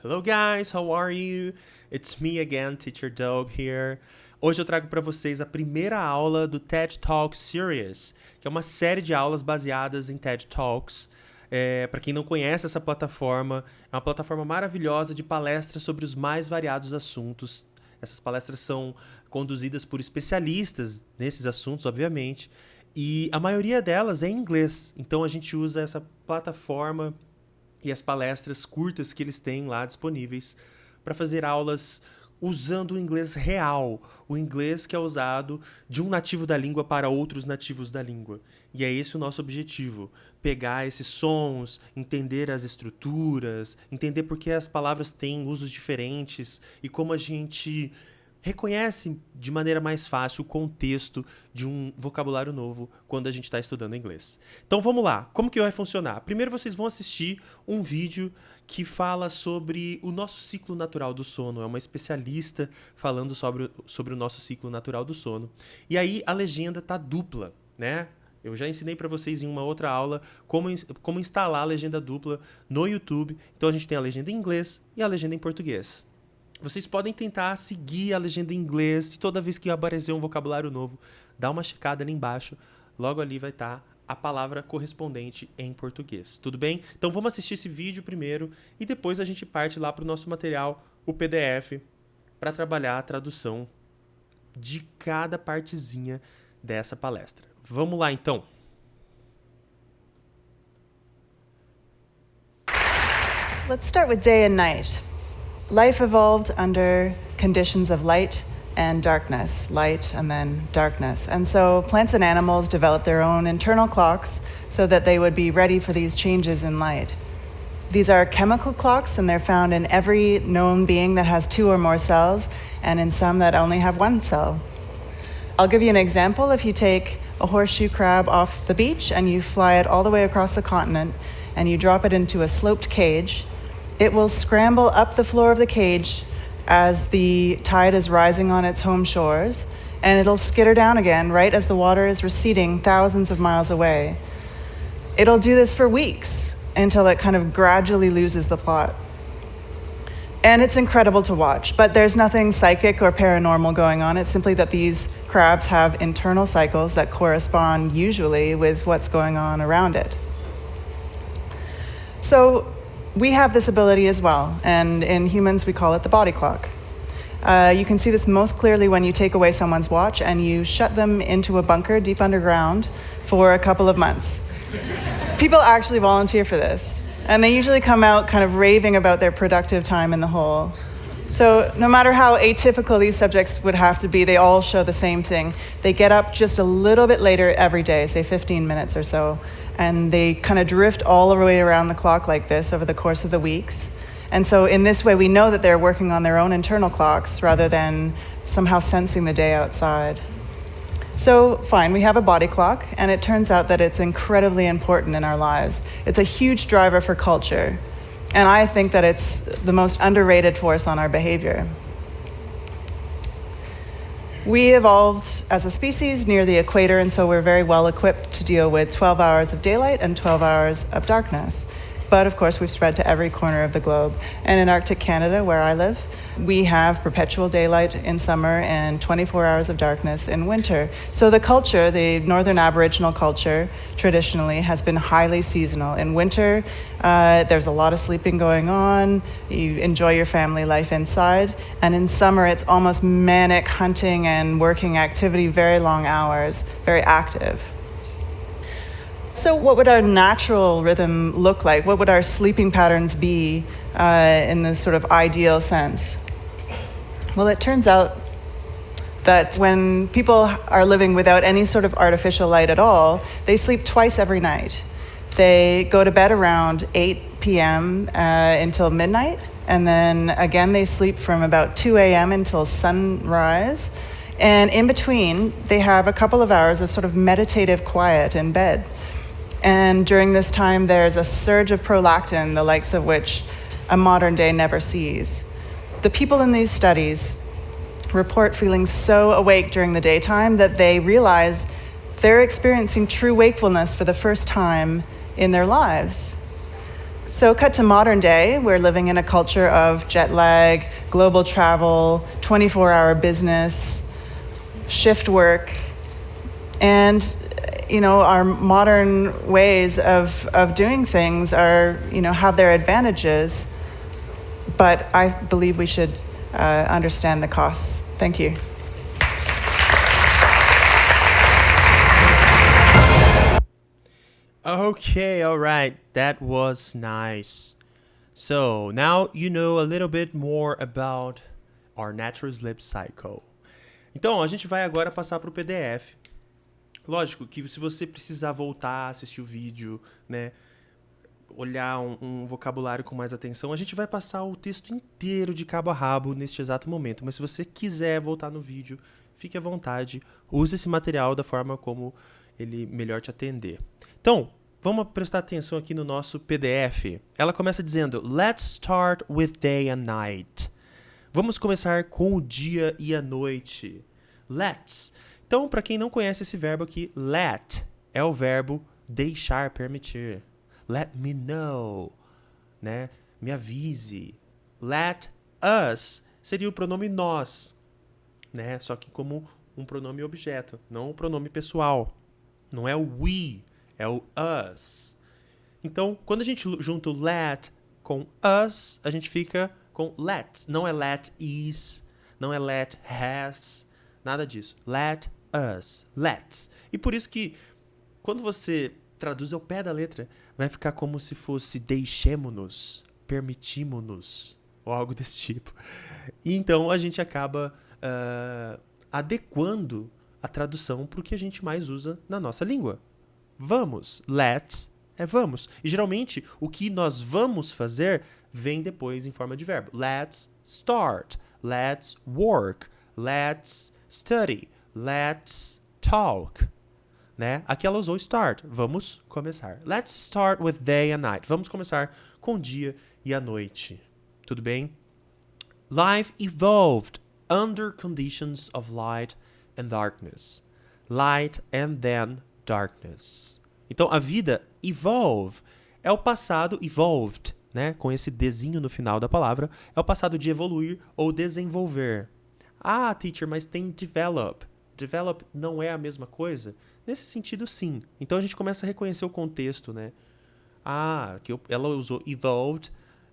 Hello guys, how are you? It's me again, Teacher Doug here. Hoje eu trago para vocês a primeira aula do TED Talks Series, que é uma série de aulas baseadas em TED Talks. Para quem não conhece essa plataforma, é uma plataforma maravilhosa de palestras sobre os mais variados assuntos. Essas palestras são conduzidas por especialistas nesses assuntos, obviamente, e a maioria delas é em inglês. Então a gente usa essa plataforma e as palestras curtas que eles têm lá disponíveis para fazer aulas usando o inglês real, o inglês que é usado de um nativo da língua para outros nativos da língua. E é esse o nosso objetivo, pegar esses sons, entender as estruturas, entender por que as palavras têm usos diferentes e como a gente reconhece de maneira mais fácil o contexto de um vocabulário novo quando a gente está estudando inglês. Então vamos lá, como que vai funcionar? Primeiro vocês vão assistir um vídeo que fala sobre o nosso ciclo natural do sono. É uma especialista falando sobre o nosso ciclo natural do sono. E aí a legenda tá dupla, né? Eu já ensinei para vocês em uma outra aula como instalar a legenda dupla no YouTube. Então a gente tem a legenda em inglês e a legenda em português. Vocês podem tentar seguir a legenda em inglês. E toda vez que aparecer um vocabulário novo, dá uma checada ali embaixo. Logo ali vai estar a palavra correspondente em português. Tudo bem? Então vamos assistir esse vídeo primeiro e depois a gente parte lá para o nosso material, o PDF, para trabalhar a tradução de cada partezinha dessa palestra. Vamos lá então. Let's start with day and night. Life evolved under conditions of light and darkness, light and then darkness. And so plants and animals developed their own internal clocks so that they would be ready for these changes in light. These are chemical clocks, and they're found in every known being that has 2 or more cells, and in some that only have 1 cell. I'll give you an example. If you take a horseshoe crab off the beach and you fly it all the way across the continent and you drop it into a sloped cage, it will scramble up the floor of the cage as the tide is rising on its home shores, and it'll skitter down again right as the water is receding thousands of miles away. It'll do this for weeks until it kind of gradually loses the plot. And it's incredible to watch, but there's nothing psychic or paranormal going on. It's simply that these crabs have internal cycles that correspond usually with what's going on around it. So we have this ability as well, and in humans we call it the body clock. You can see this most clearly when you take away someone's watch and you shut them into a bunker deep underground for a couple of months. People actually volunteer for this, and they usually come out kind of raving about their productive time in the hole. So no matter how atypical these subjects would have to be, they all show the same thing. They get up just a little bit later every day, say 15 minutes or so, and they kind of drift all the way around the clock like this over the course of the weeks. And so in this way, we know that they're working on their own internal clocks rather than somehow sensing the day outside. So fine, we have a body clock, and it turns out that it's incredibly important in our lives. It's a huge driver for culture, and I think that it's the most underrated force on our behavior. We evolved as a species near the equator, and so we're very well equipped to deal with 12 hours of daylight and 12 hours of darkness. But of course, we've spread to every corner of the globe. And in Arctic Canada, where I live, we have perpetual daylight in summer and 24 hours of darkness in winter. So the culture, the Northern Aboriginal culture, traditionally has been highly seasonal. In winter, there's a lot of sleeping going on. You enjoy your family life inside. And in summer, it's almost manic hunting and working activity, very long hours, very active. So what would our natural rhythm look like? What would our sleeping patterns be in this sort of ideal sense? Well, it turns out that when people are living without any sort of artificial light at all, they sleep twice every night. They go to bed around 8 p.m. Until midnight, and then again they sleep from about 2 a.m. until sunrise. And in between, they have a couple of hours of sort of meditative quiet in bed. And during this time, there's a surge of prolactin, the likes of which a modern day never sees. The people in these studies report feeling so awake during the daytime that they realize they're experiencing true wakefulness for the first time in their lives. So, cut to modern day, we're living in a culture of jet lag, global travel, 24-hour business, shift work, and our modern ways of doing things are, have their advantages, but I believe we should understand the costs. Thank you. Okay, all right. That was nice. So, now you know a little bit more about our natural sleep cycle. Então, a gente vai agora passar para o PDF. Lógico que se você precisar voltar, assistir o vídeo, né, olhar um vocabulário com mais atenção, a gente vai passar o texto inteiro de cabo a rabo neste exato momento. Mas se você quiser voltar no vídeo, fique à vontade. Use esse material da forma como ele melhor te atender. Então, vamos prestar atenção aqui no nosso PDF. Ela começa dizendo, let's start with day and night. Vamos começar com o dia e a noite. Let's. Então, para quem não conhece esse verbo aqui, let é o verbo deixar, permitir. Let me know, né? Me avise. Let us seria o pronome nós, né? Só que como um pronome objeto, não o pronome pessoal. Não é o we, é o us. Então, quando a gente junta o let com us, a gente fica com let's. Não é let is, não é let has, nada disso. Let us, let's. E por isso que quando você traduz ao pé da letra, vai ficar como se fosse deixemo-nos, permitimo-nos, ou algo desse tipo. E então a gente acaba adequando a tradução para o que a gente mais usa na nossa língua. Vamos, let's é vamos. E geralmente o que nós vamos fazer vem depois em forma de verbo. Let's start, let's work, let's study, let's talk. Né? Aqui ela usou start. Vamos começar. Let's start with day and night. Vamos começar com o dia e a noite. Tudo bem? Life evolved under conditions of light and darkness. Light and then darkness. Então, a vida evolve. É o passado evolved, né? Com esse desenho no final da palavra. É o passado de evoluir ou desenvolver. Ah, teacher, mas tem develop. Develop não é a mesma coisa? Nesse sentido, sim. Então, a gente começa a reconhecer o contexto, né? Ah, ela usou evolved,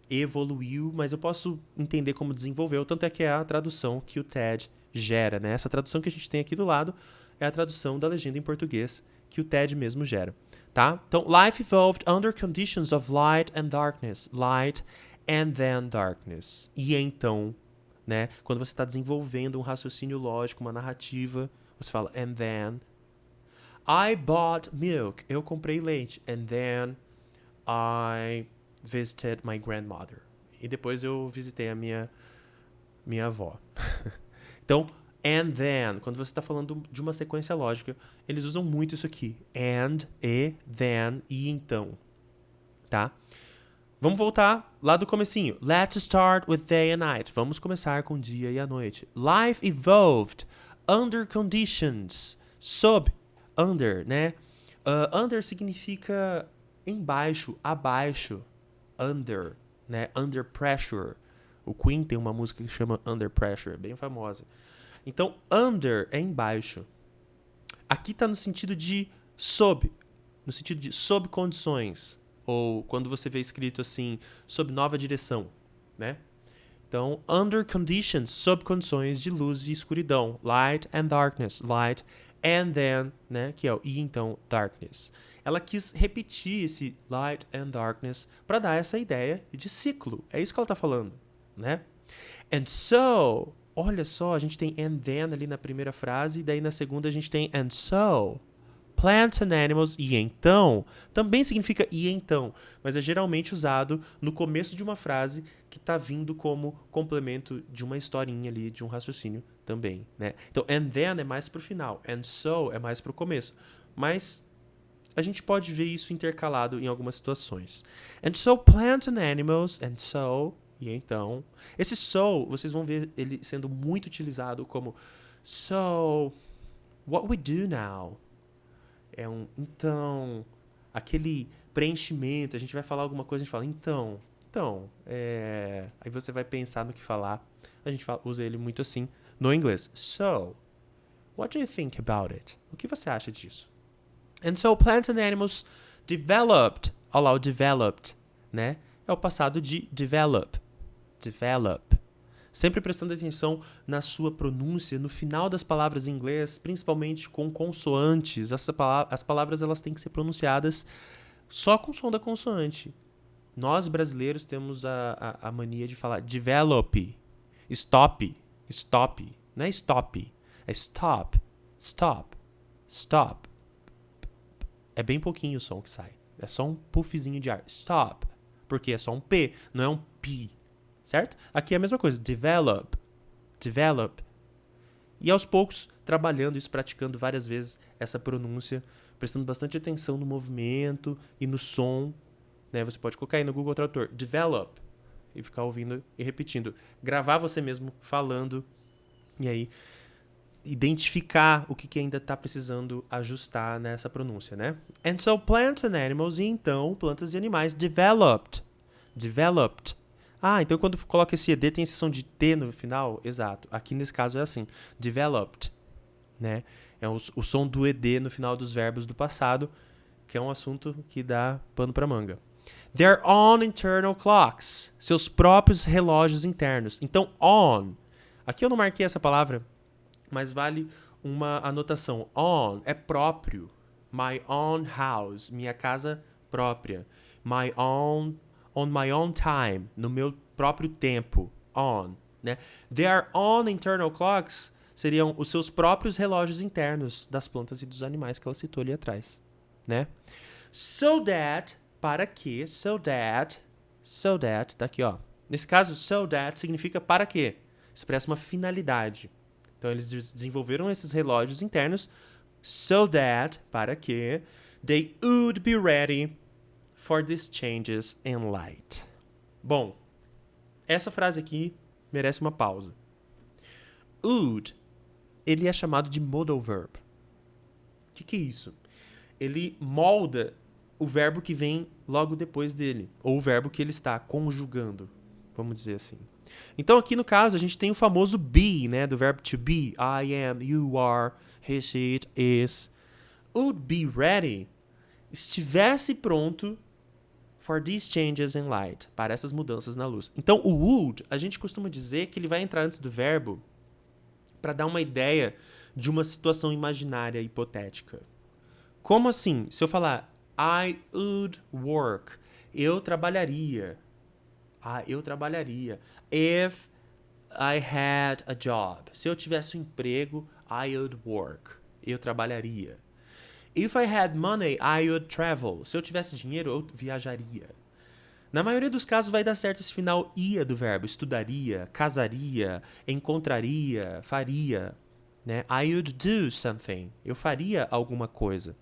evoluiu, mas eu posso entender como desenvolveu. Tanto é que é a tradução que o TED gera, né? Essa tradução que a gente tem aqui do lado é a tradução da legenda em português que o TED mesmo gera, tá? Então, life evolved under conditions of light and darkness. Light and then darkness. E então, né? Quando você está desenvolvendo um raciocínio lógico, uma narrativa, você fala and then. I bought milk. Eu comprei leite. And then I visited my grandmother. E depois eu visitei a minha avó. Então, and then, quando você está falando de uma sequência lógica, eles usam muito isso aqui. And, e, then, e então. Tá? Vamos voltar lá do comecinho. Let's start with day and night. Vamos começar com o dia e a noite. Life evolved under conditions. Sob, under, né? Under significa embaixo, abaixo. Under, né? Under pressure. O Queen tem uma música que chama Under Pressure, bem famosa. Então, under é embaixo. Aqui está no sentido de sob, no sentido de sob condições. Ou quando você vê escrito assim, sob nova direção, né? Então, under conditions, sob condições de luz e escuridão. Light and darkness. Light and then, né? Que é o e então, darkness. Ela quis repetir esse light and darkness para dar essa ideia de ciclo. É isso que ela está falando, né? And so, olha só, a gente tem and then ali na primeira frase, e daí na segunda a gente tem and so. Plants and animals, e então, também significa e então, mas é geralmente usado no começo de uma frase que está vindo como complemento de uma historinha ali, de um raciocínio também, né? Então, and then é mais pro final, and so é mais pro começo, mas a gente pode ver isso intercalado em algumas situações. And so, plants and animals, and so, e então. Esse so, vocês vão ver ele sendo muito utilizado como so, what we do now? É um então, aquele preenchimento. A gente vai falar alguma coisa, a gente fala, então... Aí você vai pensar no que falar. A gente usa ele muito assim no inglês. So, what do you think about it? O que você acha disso? And so, plants and animals developed. Olha lá o developed, né? É o passado de develop. Develop. Sempre prestando atenção na sua pronúncia, no final das palavras em inglês, principalmente com consoantes. As palavras elas têm que ser pronunciadas só com o som da consoante. Nós, brasileiros, temos a mania de falar develop, stop. Não é stop, é stop, stop, stop. É bem pouquinho o som que sai. É só um puffzinho de ar. Stop. Porque é só um P, não é um P. Certo? Aqui é a mesma coisa. Develop. E aos poucos, trabalhando isso, praticando várias vezes essa pronúncia, prestando bastante atenção no movimento e no som. Né? Você pode colocar aí no Google Tradutor, develop, e ficar ouvindo e repetindo. Gravar você mesmo falando, e aí identificar o que ainda está precisando ajustar nessa pronúncia, né? And so plants and animals, e então plantas e animais developed. Então quando coloca esse ED tem esse som de T no final? Exato. Aqui nesse caso é assim, developed, né? É o som do ED no final dos verbos do passado, que é um assunto que dá pano pra manga. Their own internal clocks. Seus próprios relógios internos. Então, on. Aqui eu não marquei essa palavra, mas vale uma anotação. On é próprio. My own house. Minha casa própria. On my own time. No meu próprio tempo. On. Né? Their own internal clocks seriam os seus próprios relógios internos das plantas e dos animais que ela citou ali atrás. Né? So that... Para que, so that, tá aqui, ó. Nesse caso, so that significa para quê? Expressa uma finalidade. Então, eles desenvolveram esses relógios internos so that, para que, they would be ready for these changes in light. Bom, essa frase aqui merece uma pausa. Would, ele é chamado de modal verb. O que é isso? Ele molda o verbo que vem logo depois dele, ou o verbo que ele está conjugando, vamos dizer assim. Então aqui no caso a gente tem o famoso be, né, do verbo to be, I am, you are, he, she, it, is. Would be ready, estivesse pronto for these changes in light, para essas mudanças na luz. Então o would, a gente costuma dizer que ele vai entrar antes do verbo para dar uma ideia de uma situação imaginária hipotética. Como assim? Se eu falar I would work. Eu trabalharia. Eu trabalharia. If I had a job. Se eu tivesse um emprego, I would work. Eu trabalharia. If I had money, I would travel. Se eu tivesse dinheiro, eu viajaria. Na maioria dos casos vai dar certo esse final ia do verbo. Estudaria, casaria, encontraria, faria. Né? I would do something. Eu faria alguma coisa.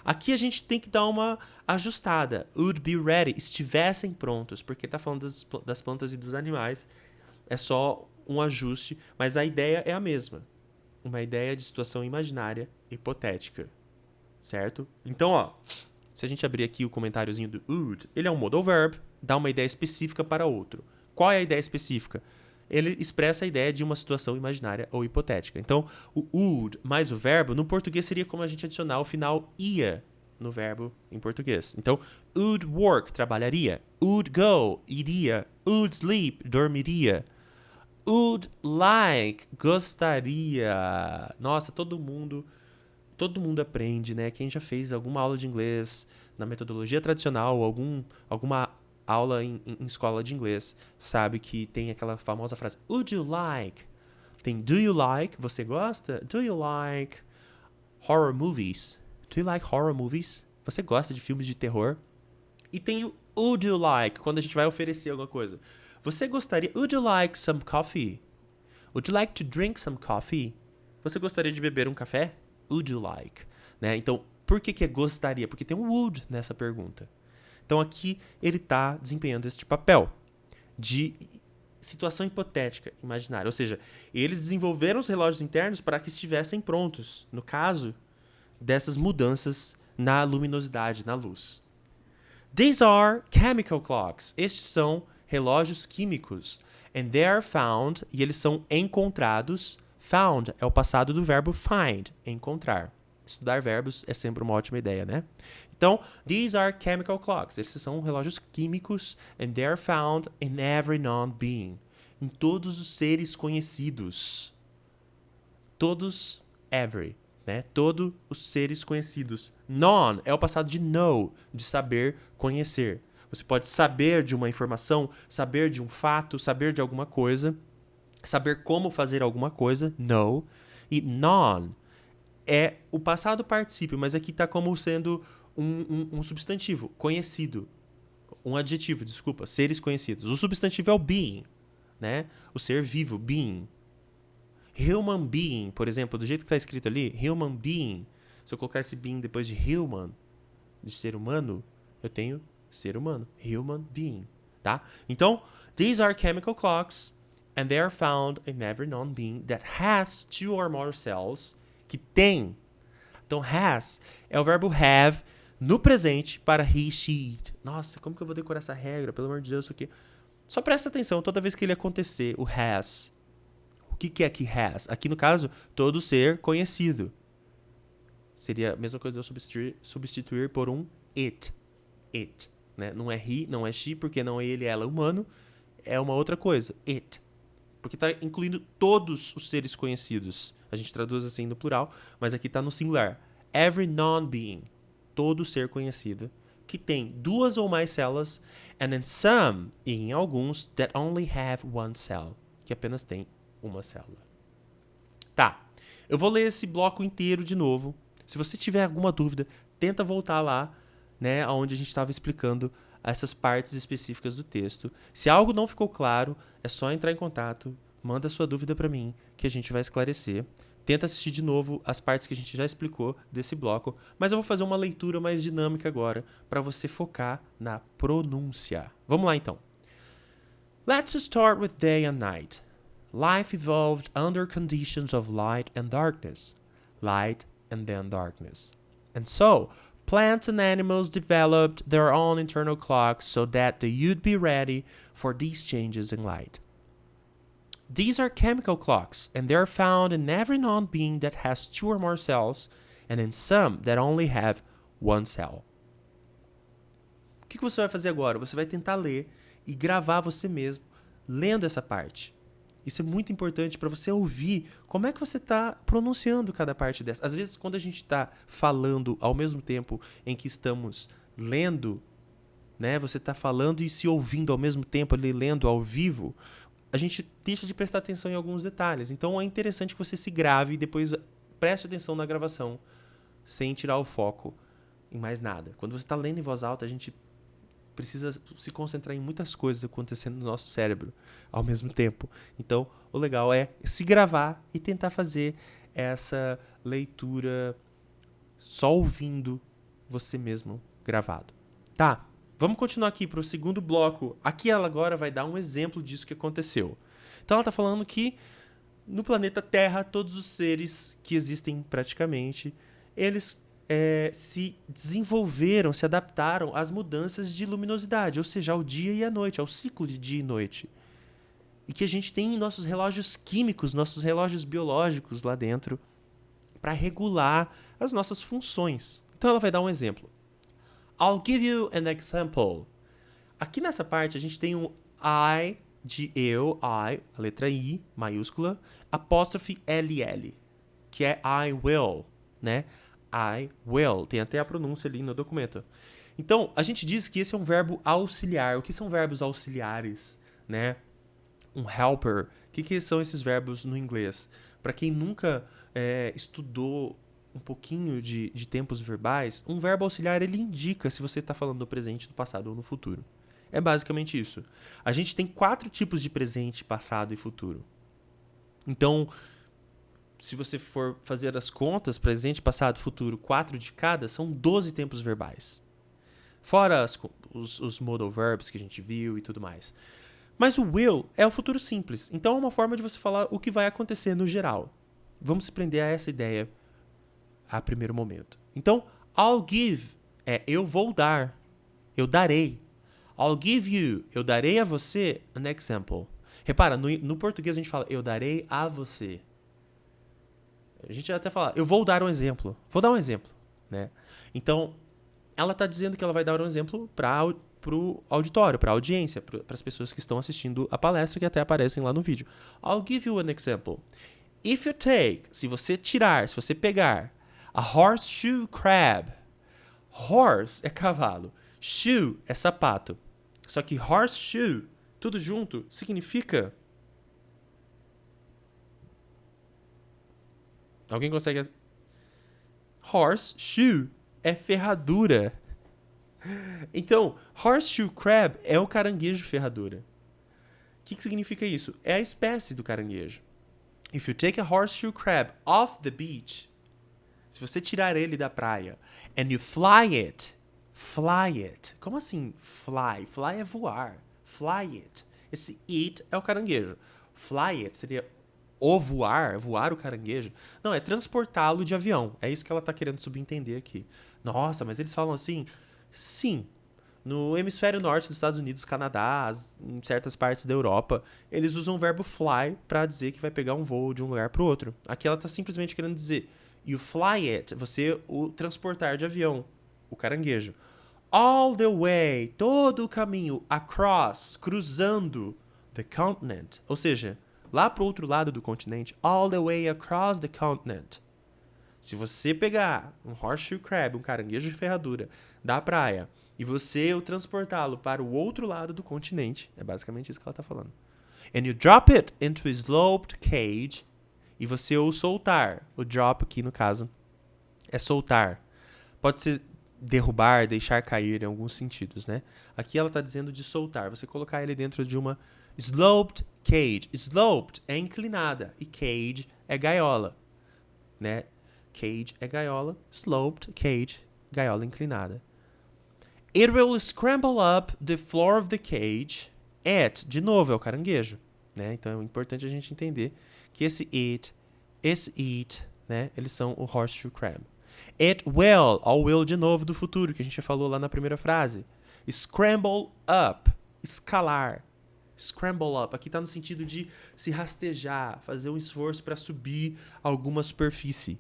Aqui a gente tem que dar uma ajustada. Would be ready. Estivessem prontos. Porque está falando das plantas e dos animais. É só um ajuste. Mas a ideia é a mesma. Uma ideia de situação imaginária, hipotética. Certo? Então, ó. Se a gente abrir aqui o comentáriozinho do would, ele é um modal verb. Dá uma ideia específica para outro. Qual é a ideia específica? Ele expressa a ideia de uma situação imaginária ou hipotética. Então, o would mais o verbo, no português seria como a gente adicionar o final ia no verbo em português. Então, would work, trabalharia. Would go, iria. Would sleep, dormiria. Would like, gostaria. Nossa, todo mundo aprende, né? Quem já fez alguma aula de inglês na metodologia tradicional, alguma aula em escola de inglês, sabe que tem aquela famosa frase would you like? Tem do you like? Você gosta? Do you like horror movies? Do you like horror movies? Você gosta de filmes de terror? E tem o would you like, quando a gente vai oferecer alguma coisa. Você gostaria... Would you like some coffee? Would you like to drink some coffee? Você gostaria de beber um café? Would you like? Né? Então, por que é gostaria? Porque tem um would nessa pergunta. Então aqui ele está desempenhando este papel de situação hipotética, imaginária. Ou seja, eles desenvolveram os relógios internos para que estivessem prontos, no caso dessas mudanças na luminosidade, na luz. These are chemical clocks. Estes são relógios químicos. And they are found, e eles são encontrados. Found é o passado do verbo find, encontrar. Estudar verbos é sempre uma ótima ideia, né? Então, these are chemical clocks. Esses são relógios químicos. And they are found in every known being. Em todos os seres conhecidos. Todos, every, né? Todos os seres conhecidos. Known é o passado de know, de saber, conhecer. Você pode saber de uma informação, saber de um fato, saber de alguma coisa, saber como fazer alguma coisa, know. E known é o passado particípio, mas aqui está como sendo um substantivo, conhecido. Um adjetivo, desculpa, seres conhecidos. O substantivo é o being, né? O ser vivo, being. Human being, por exemplo, do jeito que está escrito ali, human being. Se eu colocar esse being depois de human, de ser humano, eu tenho ser humano, human being, tá? Então, these are chemical clocks, and they are found in every known being that has two or more cells, que tem. Então, has é o verbo have no presente para he, she, it. Nossa, como que eu vou decorar essa regra? Pelo amor de Deus, isso aqui. Só presta atenção toda vez que ele acontecer, o has. O que é que has? Aqui, no caso, todo ser conhecido. Seria a mesma coisa de eu substituir por um it. It. Né? Não é he, não é she, porque não é ele, ela, humano. É uma outra coisa. It. Porque está incluindo todos os seres conhecidos. A gente traduz assim no plural, mas aqui está no singular. Every non-being. Todo ser conhecido. Que tem duas ou mais células. And in some, e em alguns, that only have one cell. Que apenas tem uma célula. Tá. Eu vou ler esse bloco inteiro de novo. Se você tiver alguma dúvida, tenta voltar lá, né, onde a gente estava explicando essas partes específicas do texto. Se algo não ficou claro, é só entrar em contato, manda sua dúvida para mim, que a gente vai esclarecer. Tenta assistir de novo as partes que a gente já explicou desse bloco, mas eu vou fazer uma leitura mais dinâmica agora, para você focar na pronúncia. Vamos lá, então. Let's start with day and night. Life evolved under conditions of light and darkness. Light and then darkness. And so, plants and animals developed their own internal clocks so that they would be ready for these changes in light. These are chemical clocks, and they are found in every known being that has two or more cells, and in some that only have one cell. O que você vai fazer agora? Você vai tentar ler e gravar você mesmo lendo essa parte. Isso é muito importante para você ouvir como é que você está pronunciando cada parte dessa. Às vezes, quando a gente está falando ao mesmo tempo em que estamos lendo, né, você está falando e se ouvindo ao mesmo tempo, ali, lendo ao vivo, a gente deixa de prestar atenção em alguns detalhes. Então, é interessante que você se grave e depois preste atenção na gravação, sem tirar o foco em mais nada. Quando você está lendo em voz alta, a gente precisa se concentrar em muitas coisas acontecendo no nosso cérebro ao mesmo tempo. Então, o legal é se gravar e tentar fazer essa leitura só ouvindo você mesmo gravado. Tá, vamos continuar aqui para o segundo bloco. Aqui ela agora vai dar um exemplo disso que aconteceu. Então, ela está falando que no planeta Terra, todos os seres que existem praticamente, eles se desenvolveram, se adaptaram às mudanças de luminosidade, ou seja, ao dia e à noite, ao ciclo de dia e noite. E que a gente tem nossos relógios químicos, nossos relógios biológicos lá dentro para regular as nossas funções. Então ela vai dar um exemplo. I'll give you an example. Aqui nessa parte a gente tem um I de eu, I, a letra I, maiúscula, apóstrofe LL, que é I will, né? I will. Tem até a pronúncia ali no documento. Então, a gente diz que esse é um verbo auxiliar. O que são verbos auxiliares, né? Um helper. O que são esses verbos no inglês? Para quem nunca estudou um pouquinho de tempos verbais, um verbo auxiliar ele indica se você está falando no presente, no passado ou no futuro. É basicamente isso. A gente tem 4 tipos de presente, passado e futuro. Então, se você for fazer as contas, presente, passado, futuro, 4 de cada, são 12 tempos verbais. Fora os modal verbs que a gente viu e tudo mais. Mas o will é o futuro simples. Então é uma forma de você falar o que vai acontecer no geral. Vamos se prender a essa ideia a primeiro momento. Então, I'll give é eu vou dar. Eu darei. I'll give you. Eu darei a você an example. Repara, no português a gente fala eu darei a você. A gente até fala eu vou dar um exemplo. Vou dar um exemplo, né? Então, ela tá dizendo que ela vai dar um exemplo pro auditório, pra audiência, para as pessoas que estão assistindo a palestra que até aparecem lá no vídeo. I'll give you an example. If you take, se você pegar a horseshoe crab. Horse é cavalo. Shoe é sapato. Só que horseshoe, tudo junto, significa... Alguém consegue... Horseshoe é ferradura. Então, horseshoe crab é o caranguejo ferradura. O que significa isso? É a espécie do caranguejo. If you take a horseshoe crab off the beach, se você tirar ele da praia, and you fly it. Como assim fly? Fly é voar. Fly it. Esse it é o caranguejo. Fly it seria o voar o caranguejo. Não, é transportá-lo de avião. É isso que ela tá querendo subentender aqui. Nossa, mas eles falam assim? Sim. No hemisfério norte dos Estados Unidos, Canadá, em certas partes da Europa, eles usam o verbo fly para dizer que vai pegar um voo de um lugar para o outro. Aqui ela está simplesmente querendo dizer you fly it, você o transportar de avião, o caranguejo. All the way, todo o caminho, across, cruzando the continent. Ou seja, lá para o outro lado do continente, all the way across the continent. Se você pegar um horseshoe crab, um caranguejo de ferradura, da praia, e você o transportá-lo para o outro lado do continente, é basicamente isso que ela está falando. And you drop it into a sloped cage, e você o soltar. O drop aqui, no caso, é soltar. Pode ser derrubar, deixar cair em alguns sentidos, né? Aqui ela está dizendo de soltar. Você colocar ele dentro de uma sloped cage. Sloped é inclinada e cage é gaiola, né? Cage é gaiola, sloped cage, gaiola inclinada. It will scramble up the floor of the cage. It, de novo, é o caranguejo, né? Então é importante a gente entender que esse it, né? Eles são o horseshoe crab. It will, ao will de novo do futuro, que a gente já falou lá na primeira frase. Scramble up, escalar. Scramble up, aqui está no sentido de se rastejar, fazer um esforço para subir alguma superfície.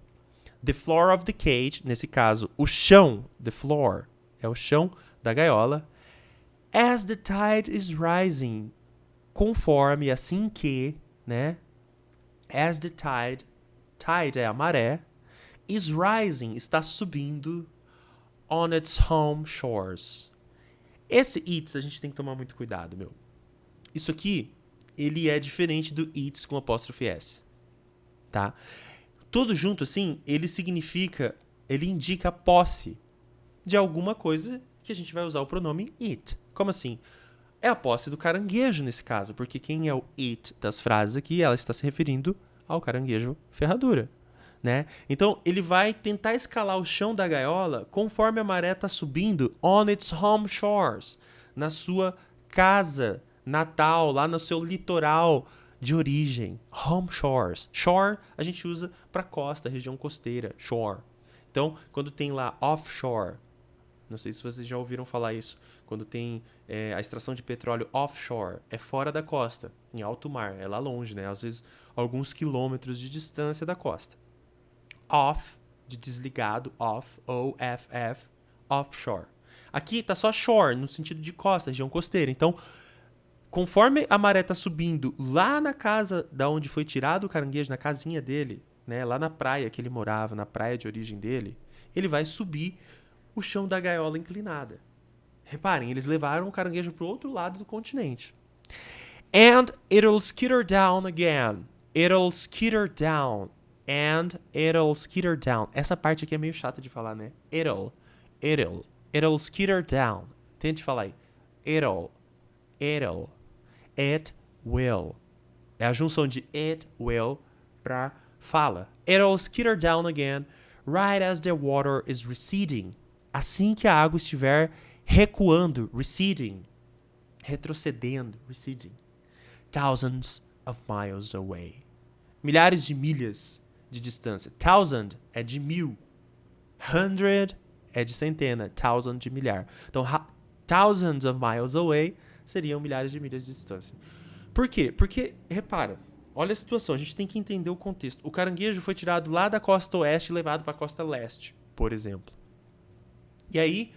The floor of the cage, nesse caso, o chão, the floor, é o chão da gaiola. As the tide is rising, conforme, assim que, né? As the tide é a maré, is rising, está subindo, on its home shores. Esse its a gente tem que tomar muito cuidado, meu. Isso aqui, ele é diferente do its com apóstrofe S, tá? Tudo junto assim, ele indica a posse de alguma coisa que a gente vai usar o pronome it. Como assim? É a posse do caranguejo nesse caso, porque quem é o it das frases aqui, ela está se referindo ao caranguejo ferradura, né? Então, ele vai tentar escalar o chão da gaiola conforme a maré está subindo on its home shores, na sua casa natal, lá no seu litoral de origem. Home shores. Shore a gente usa para costa, região costeira, shore. Então, quando tem lá offshore, não sei se vocês já ouviram falar isso, quando tem a extração de petróleo offshore, é fora da costa, em alto mar, é lá longe, né? Às vezes alguns quilômetros de distância da costa. Off, de desligado, off, O-F-F, offshore. Aqui tá só shore, no sentido de costa, região costeira. Então, conforme a maré tá subindo lá na casa da onde foi tirado o caranguejo, na casinha dele, né, lá na praia que ele morava, na praia de origem dele, ele vai subir o chão da gaiola inclinada. Reparem, eles levaram o caranguejo pro outro lado do continente. And it'll skitter down again. It'll skitter down. And it'll skitter down. Essa parte aqui é meio chata de falar, né? It'll skitter down. Tente falar aí. It will. É a junção de it will pra fala. It'll skitter down again right as the water is receding. Assim que a água estiver recuando, receding, retrocedendo, receding. Thousands of miles away. Milhares de milhas de distância. Thousand é de 1000. 100 é de centena. Thousand de milhar. Então, thousands of miles away seriam milhares de milhas de distância. Por quê? Porque, repara, olha a situação, a gente tem que entender o contexto. O caranguejo foi tirado lá da costa oeste e levado para a costa leste, por exemplo. E aí,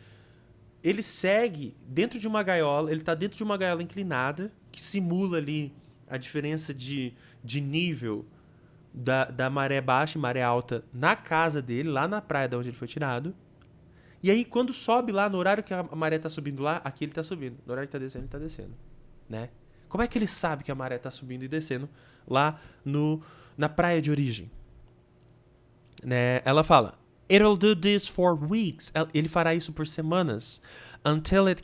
ele segue dentro de uma gaiola, ele está dentro de uma gaiola inclinada, que simula ali a diferença de nível da maré baixa e maré alta na casa dele, lá na praia de onde ele foi tirado. E aí, quando sobe lá, no horário que a maré tá subindo lá, aqui ele tá subindo. No horário que tá descendo, ele tá descendo. Né? Como é que ele sabe que a maré tá subindo e descendo lá na praia de origem? Né? Ela fala, it'll do this for weeks. Ele fará isso por semanas. Until it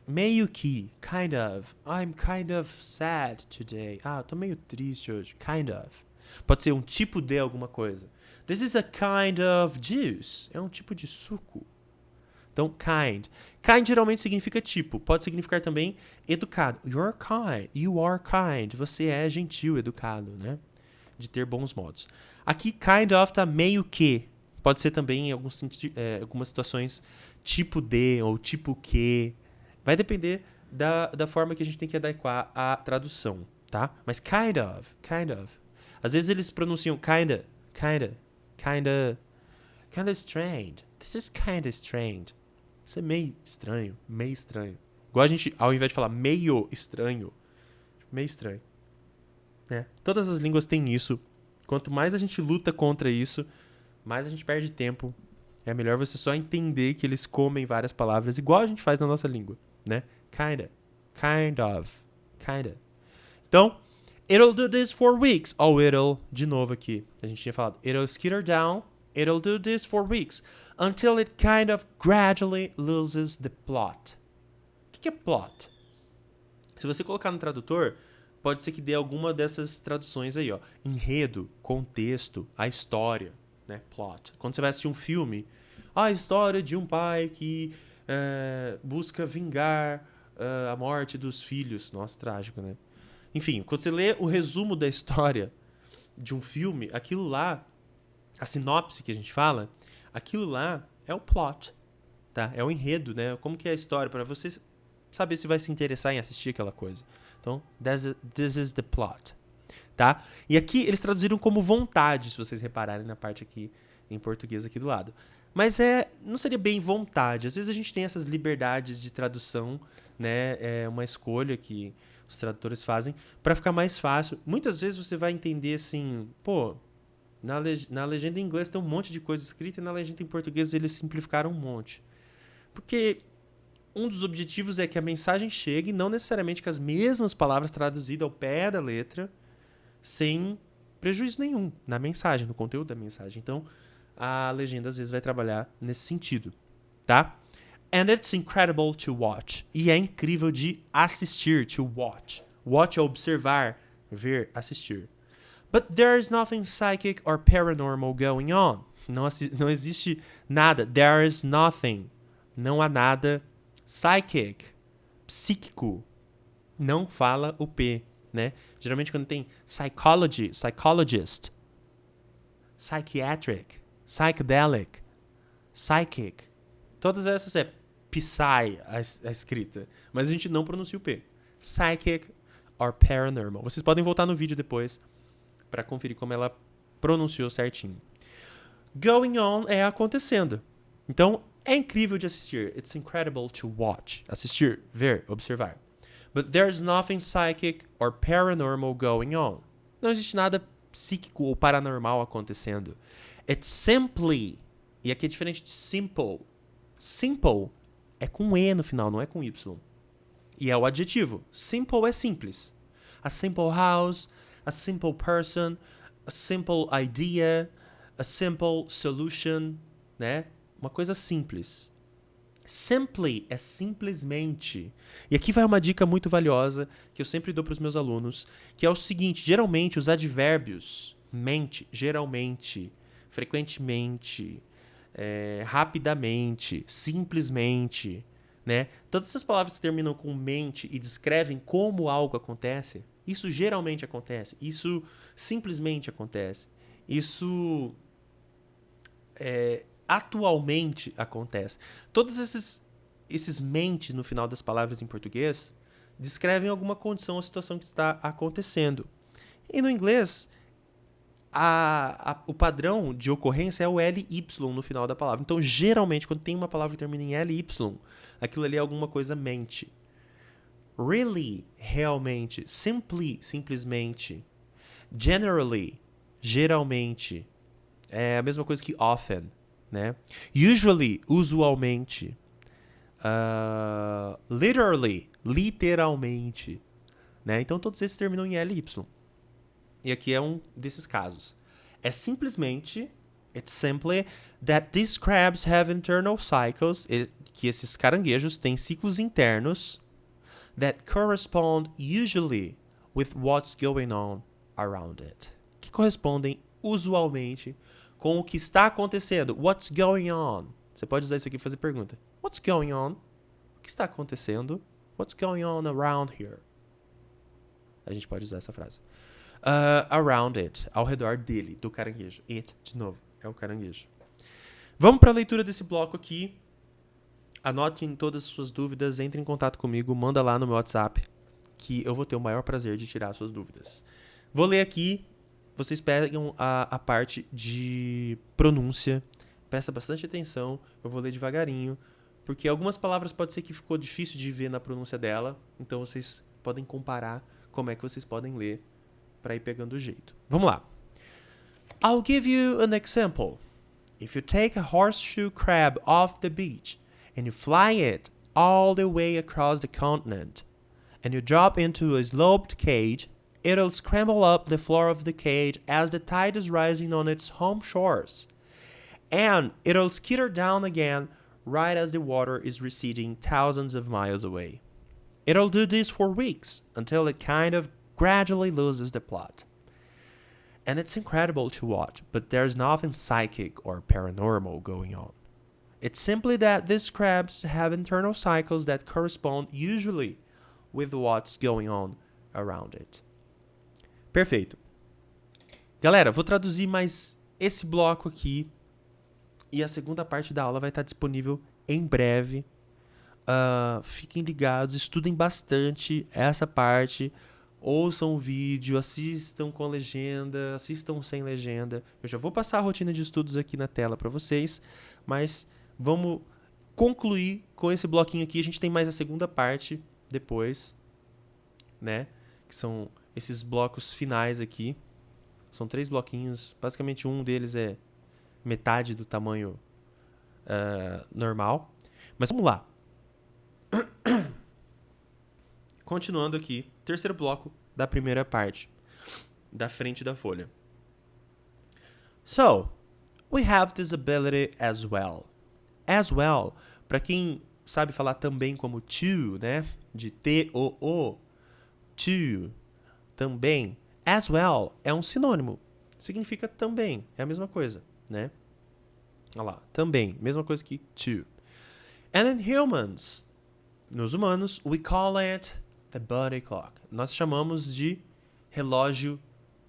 meio que, I'm kind of sad today. Eu tô meio triste hoje, Pode ser um tipo de alguma coisa. This is a kind of juice. É um tipo de suco. Então, kind. Kind geralmente significa tipo. Pode significar também educado. You're kind. You are kind. Você é gentil, educado, né? De ter bons modos. Aqui, kind of tá meio que. Pode ser também em algumas situações tipo de ou tipo que. Vai depender da forma que a gente tem que adequar a tradução, tá? Mas kind of. Às vezes eles pronunciam kinda strange. This is kinda strange. Isso é meio estranho. Igual a gente, ao invés de falar meio estranho, né? Todas as línguas têm isso. Quanto mais a gente luta contra isso, mais a gente perde tempo. É melhor você só entender que eles comem várias palavras, igual a gente faz na nossa língua, né? Kinda. Então, it'll do this for weeks. De novo aqui, a gente tinha falado. It'll skitter down. It'll do this for weeks. Until it kind of gradually loses the plot. O que é plot? Se você colocar no tradutor, pode ser que dê alguma dessas traduções aí, ó. Enredo, contexto, a história, né? Plot. Quando você vai assistir um filme, a história de um pai que busca vingar a morte dos filhos. Nossa, trágico, né? Enfim, quando você lê o resumo da história de um filme, aquilo lá, a sinopse que a gente fala, aquilo lá é o plot, tá? É o enredo, né? Como que é a história, para você saber se vai se interessar em assistir aquela coisa. Então, this is the plot, tá? E aqui eles traduziram como vontade, se vocês repararem na parte aqui em português aqui do lado. Mas não seria bem vontade. Às vezes a gente tem essas liberdades de tradução, né? É uma escolha que os tradutores fazem para ficar mais fácil. Muitas vezes você vai entender assim, na legenda em inglês tem um monte de coisa escrita e na legenda em português eles simplificaram um monte. Porque um dos objetivos é que a mensagem chegue, não necessariamente com as mesmas palavras traduzidas ao pé da letra, sem prejuízo nenhum na mensagem, no conteúdo da mensagem. Então, a legenda às vezes vai trabalhar nesse sentido, tá? And it's incredible to watch. E é incrível de assistir, to watch. Watch é observar, ver, assistir. But there is nothing psychic or paranormal going on. Não existe nada. There is nothing. Não há nada psychic, psíquico. Não fala o P, né? Geralmente quando tem psychologist, psychiatric, psychedelic, psychic, todas essas é psy a escrita, mas a gente não pronuncia o P. Psychic or paranormal. Vocês podem voltar no vídeo depois para conferir como ela pronunciou certinho. Going on é acontecendo. Então, é incrível de assistir. It's incredible to watch. Assistir, ver, observar. But there's nothing psychic or paranormal going on. Não existe nada psíquico ou paranormal acontecendo. It's simply. E aqui é diferente de simple. Simple é com E no final, não é com Y. E é o adjetivo. Simple é simples. A simple house, a simple person, a simple idea, a simple solution, né? Uma coisa simples. Simply é simplesmente. E aqui vai uma dica muito valiosa que eu sempre dou para os meus alunos, que é o seguinte, geralmente os advérbios, mente, geralmente, frequentemente, rapidamente, simplesmente, né? Todas essas palavras que terminam com mente e descrevem como algo acontece, isso geralmente acontece, isso simplesmente acontece, isso atualmente acontece. Todos esses esses mente no final das palavras em português descrevem alguma condição ou situação que está acontecendo. E no inglês, o padrão de ocorrência é o LY no final da palavra. Então, geralmente, quando tem uma palavra que termina em LY, aquilo ali é alguma coisa mente. Really, realmente. Simply, simplesmente. Generally, geralmente. É a mesma coisa que often, né? Usually, usualmente. Literally, literalmente. Né? Então, todos esses terminam em LY. E aqui é um desses casos. É simplesmente, it's simply, that these crabs have internal cycles, que esses caranguejos têm ciclos internos that correspond usually with what's going on around it. Que correspondem usualmente com o que está acontecendo. What's going on? Você pode usar isso aqui e fazer pergunta. What's going on? O que está acontecendo? What's going on around here? A gente pode usar essa frase. Around it, ao redor dele, do caranguejo. It, de novo, é o caranguejo. Vamos para a leitura desse bloco aqui. Anotem todas as suas dúvidas, entre em contato comigo, manda lá no meu WhatsApp, que eu vou ter o maior prazer de tirar as suas dúvidas. Vou ler aqui, vocês pegam a parte de pronúncia, presta bastante atenção, eu vou ler devagarinho, porque algumas palavras pode ser que ficou difícil de ver na pronúncia dela, então vocês podem comparar como é que vocês podem ler para ir pegando o jeito. Vamos lá. I'll give you an example. If you take a horseshoe crab off the beach and you fly it all the way across the continent and you drop into a sloped cage, it'll scramble up the floor of the cage as the tide is rising on its home shores. And it'll skitter down again right as the water is receding thousands of miles away. It'll do this for weeks until it kind of gradually loses the plot. And it's incredible to watch, but there's nothing psychic or paranormal going on. It's simply that these crabs have internal cycles that correspond usually with what's going on around it. Perfeito. Galera, vou traduzir mais esse bloco aqui e a segunda parte da aula vai estar disponível em breve. Fiquem ligados, estudem bastante essa parte. Ouçam o vídeo, assistam com legenda, assistam sem legenda. Eu já vou passar a rotina de estudos aqui na tela para vocês, mas vamos concluir com esse bloquinho aqui. A gente tem mais a segunda parte depois, né? Que são esses blocos finais aqui. São 3 bloquinhos. Basicamente, um deles é metade do tamanho normal. Mas vamos lá. Continuando aqui, terceiro bloco da primeira parte, da frente da folha. So, we have this ability as well. As well, para quem sabe falar também como to, né? De T-O-O, to, também. As well é um sinônimo, significa também, é a mesma coisa, né? Olha lá, também, mesma coisa que to. And in humans, nos humanos, we call it the body clock. Nós chamamos de relógio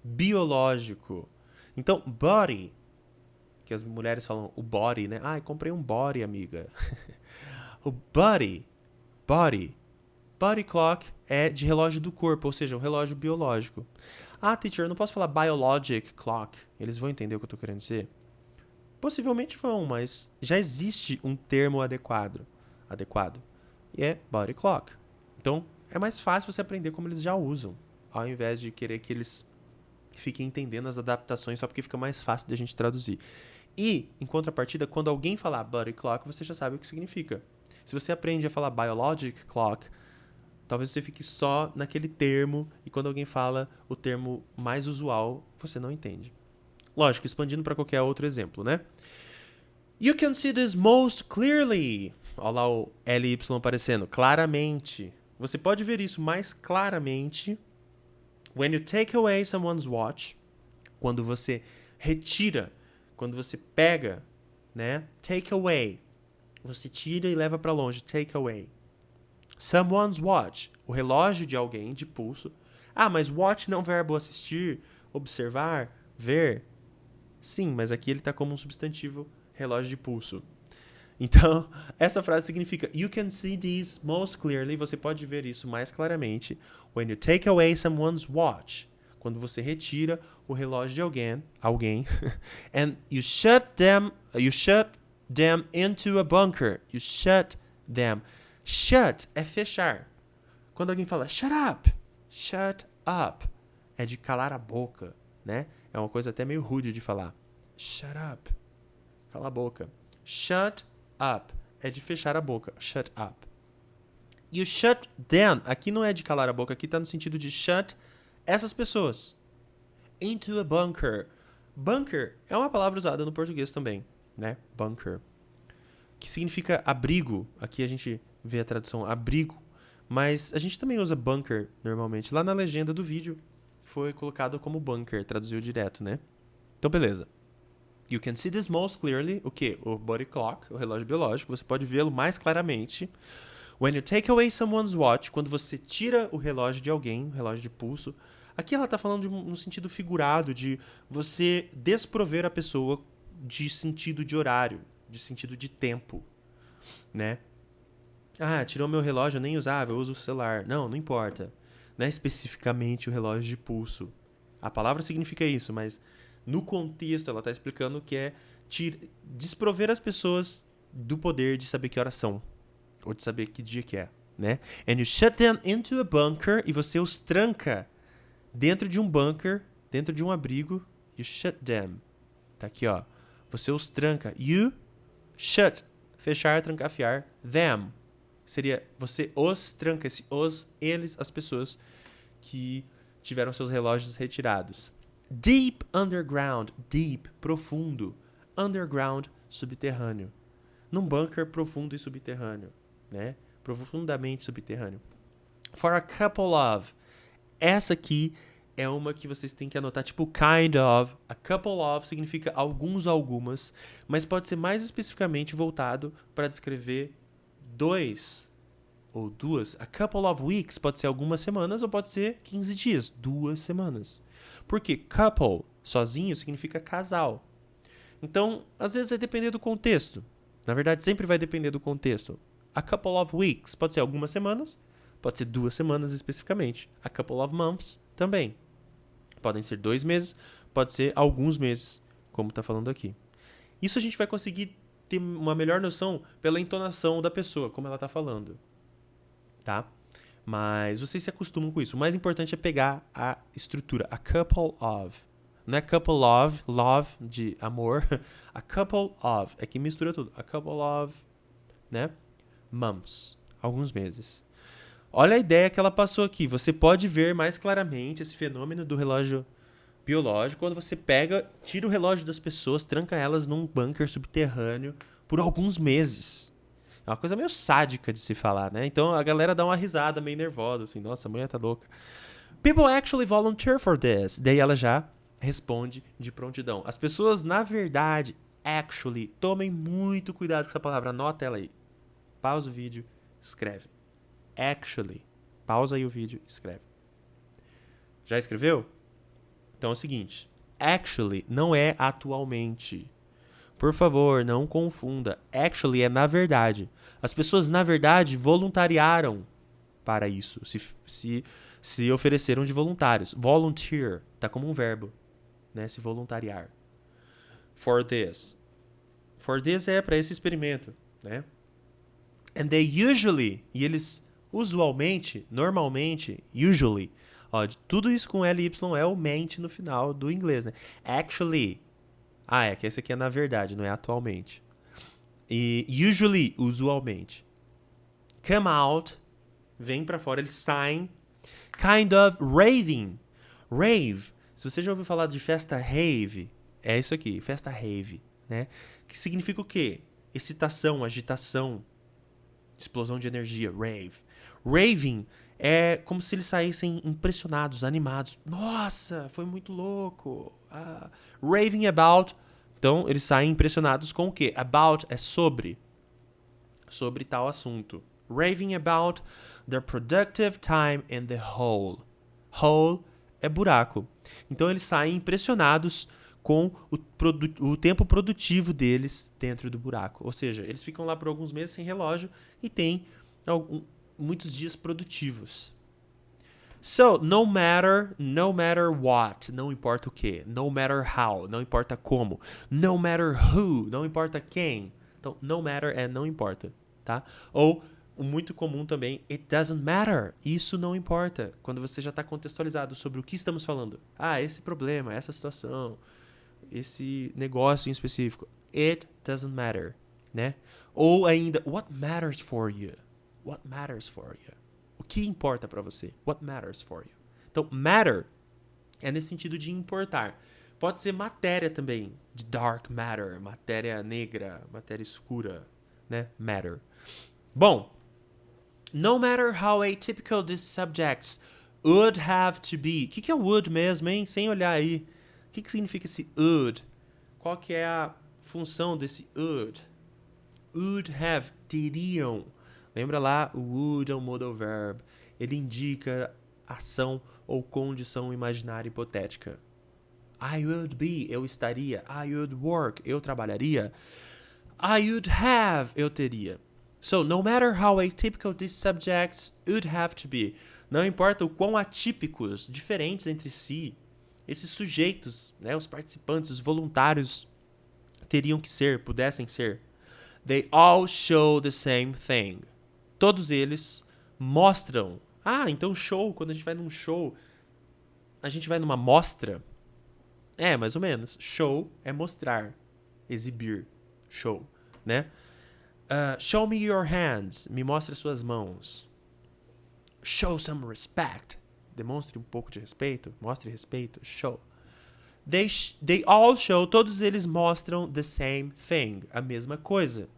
biológico. Então, body, que as mulheres falam o body, né? Ah, comprei um body, amiga. O body clock é de relógio do corpo, ou seja, um relógio biológico. Ah, teacher, eu não posso falar biologic clock. Eles vão entender o que eu estou querendo dizer? Possivelmente vão, mas já existe um termo adequado. E é body clock. Então, é mais fácil você aprender como eles já usam, ao invés de querer que eles fiquem entendendo as adaptações só porque fica mais fácil de a gente traduzir. E, em contrapartida, quando alguém falar body clock, você já sabe o que significa. Se você aprende a falar biologic clock, talvez você fique só naquele termo e quando alguém fala o termo mais usual, você não entende. Lógico, expandindo para qualquer outro exemplo, né? You can see this most clearly. Olha lá o LY aparecendo. Claramente. Você pode ver isso mais claramente when you take away someone's watch. Quando você retira, quando você pega, né? Take away. Você tira e leva para longe. Take away. Someone's watch. O relógio de alguém, de pulso. Ah, mas watch não é um verbo assistir, observar, ver. Sim, mas aqui ele está como um substantivo relógio de pulso. Então, essa frase significa you can see these most clearly. Você pode ver isso mais claramente when you take away someone's watch. Quando você retira o relógio de alguém and you shut them into a bunker. You shut them. Shut é fechar. Quando alguém fala shut up, é de calar a boca, né? É uma coisa até meio rude de falar. Shut up. Cala a boca. Shut up é de fechar a boca. Shut up. E o shut them, aqui não é de calar a boca, aqui tá no sentido de shut essas pessoas into a bunker. Bunker é uma palavra usada no português também, né? Bunker. Que significa abrigo. Aqui a gente vê a tradução abrigo, mas a gente também usa bunker normalmente. Lá na legenda do vídeo foi colocado como bunker, traduziu direto, né? Então, beleza. You can see this most clearly. O quê? O body clock, o relógio biológico. Você pode vê-lo mais claramente. When you take away someone's watch, quando você tira o relógio de alguém, o relógio de pulso. Aqui ela está falando no sentido figurado de você desprover a pessoa de sentido de horário, de sentido de tempo, né? Ah, tirou meu relógio, eu nem usava, eu uso o celular. Não importa. Não é especificamente o relógio de pulso. A palavra significa isso, mas no contexto ela está explicando que é desprover as pessoas do poder de saber que horas são, ou de saber que dia que é, né? And you shut them into a bunker, e você os tranca dentro de um bunker, dentro de um abrigo. You shut them. Tá aqui, ó. Você os tranca. You shut. Fechar, trancafiar. Them. Seria você os tranca. Eles, as pessoas que tiveram seus relógios retirados. Deep underground. Deep, profundo. Underground, subterrâneo. Num bunker profundo e subterrâneo, né? Profundamente subterrâneo. For a couple of. Essa aqui é uma que vocês têm que anotar, tipo kind of. A couple of significa alguns, algumas, mas pode ser mais especificamente voltado para descrever dois ou duas. A couple of weeks pode ser algumas semanas ou pode ser 15 dias, 2 semanas. Porque couple, sozinho, significa casal. Então, às vezes vai depender do contexto. Na verdade, sempre vai depender do contexto. A couple of weeks pode ser algumas semanas, pode ser 2 semanas especificamente. A couple of months também. Podem ser 2 meses, pode ser alguns meses, como está falando aqui. Isso a gente vai conseguir ter uma melhor noção pela entonação da pessoa, como ela está falando. Tá? Mas vocês se acostumam com isso. O mais importante é pegar a estrutura. A couple of. Não é couple of, love de amor. A couple of. É que mistura tudo. A couple of, né? Months. Alguns meses. Olha a ideia que ela passou aqui. Você pode ver mais claramente esse fenômeno do relógio biológico quando você tira o relógio das pessoas, tranca elas num bunker subterrâneo por alguns meses. É uma coisa meio sádica de se falar, né? Então a galera dá uma risada meio nervosa, assim. Nossa, a mulher tá louca. People actually volunteer for this. Daí ela já responde de prontidão. As pessoas, na verdade, actually, tomem muito cuidado com essa palavra. Anota ela aí. Pausa o vídeo, escreve. Actually. Pausa aí o vídeo, escreve. Já escreveu? Então é o seguinte. Actually não é atualmente. Por favor, não confunda. Actually é na verdade. As pessoas, na verdade, voluntariaram para isso. Se ofereceram de voluntários. Volunteer tá como um verbo, né? Se voluntariar. For this. For this é para esse experimento, né? And they usually, e eles usualmente, normalmente, usually, ó, tudo isso com LY é o mente no final do inglês, né? Actually. É que esse aqui é na verdade, não é atualmente. E usually, usualmente. Come out, vem pra fora, eles saem. Kind of raving. Rave. Se você já ouviu falar de festa rave, é isso aqui, festa rave, né? Que significa o quê? Excitação, agitação, explosão de energia, rave. Raving é como se eles saíssem impressionados, animados. Nossa, foi muito louco. Raving about. Então, eles saem impressionados com o quê? About é sobre. Sobre tal assunto. Raving about their productive time in the hole. Hole é buraco. Então, eles saem impressionados com o tempo produtivo deles dentro do buraco. Ou seja, eles ficam lá por alguns meses sem relógio e têm muitos dias produtivos. So, no matter what, não importa o que. No matter how, não importa como. No matter who, não importa quem. Então, no matter é não importa, tá? Ou, muito comum também, it doesn't matter. Isso não importa. Quando você já está contextualizado sobre o que estamos falando. Esse problema, essa situação, esse negócio em específico. It doesn't matter, né? Ou ainda, what matters for you? What matters for you? O que importa para você? What matters for you? Então, matter é nesse sentido de importar. Pode ser matéria também, de dark matter, matéria negra, matéria escura, né? Matter. Bom, no matter how atypical these subjects would have to be. O que é would mesmo, hein? Sem olhar aí. O que significa esse would? Qual que é a função desse would? Would have, teriam. Lembra lá, o would é um modal verb. Ele indica ação ou condição imaginária hipotética. I would be, eu estaria. I would work, eu trabalharia. I would have, eu teria. So, no matter how atypical these subjects would have to be. Não importa o quão atípicos, diferentes entre si, esses sujeitos, né, os participantes, os voluntários, teriam que ser, pudessem ser. They all show the same thing. Todos eles mostram. Então show, quando a gente vai num show, a gente vai numa mostra? Mais ou menos. Show é mostrar, exibir. Show, né? Show me your hands. Me mostre suas mãos. Show some respect. Demonstre um pouco de respeito. Mostre respeito. Show. They all show. Todos eles mostram the same thing. A mesma coisa.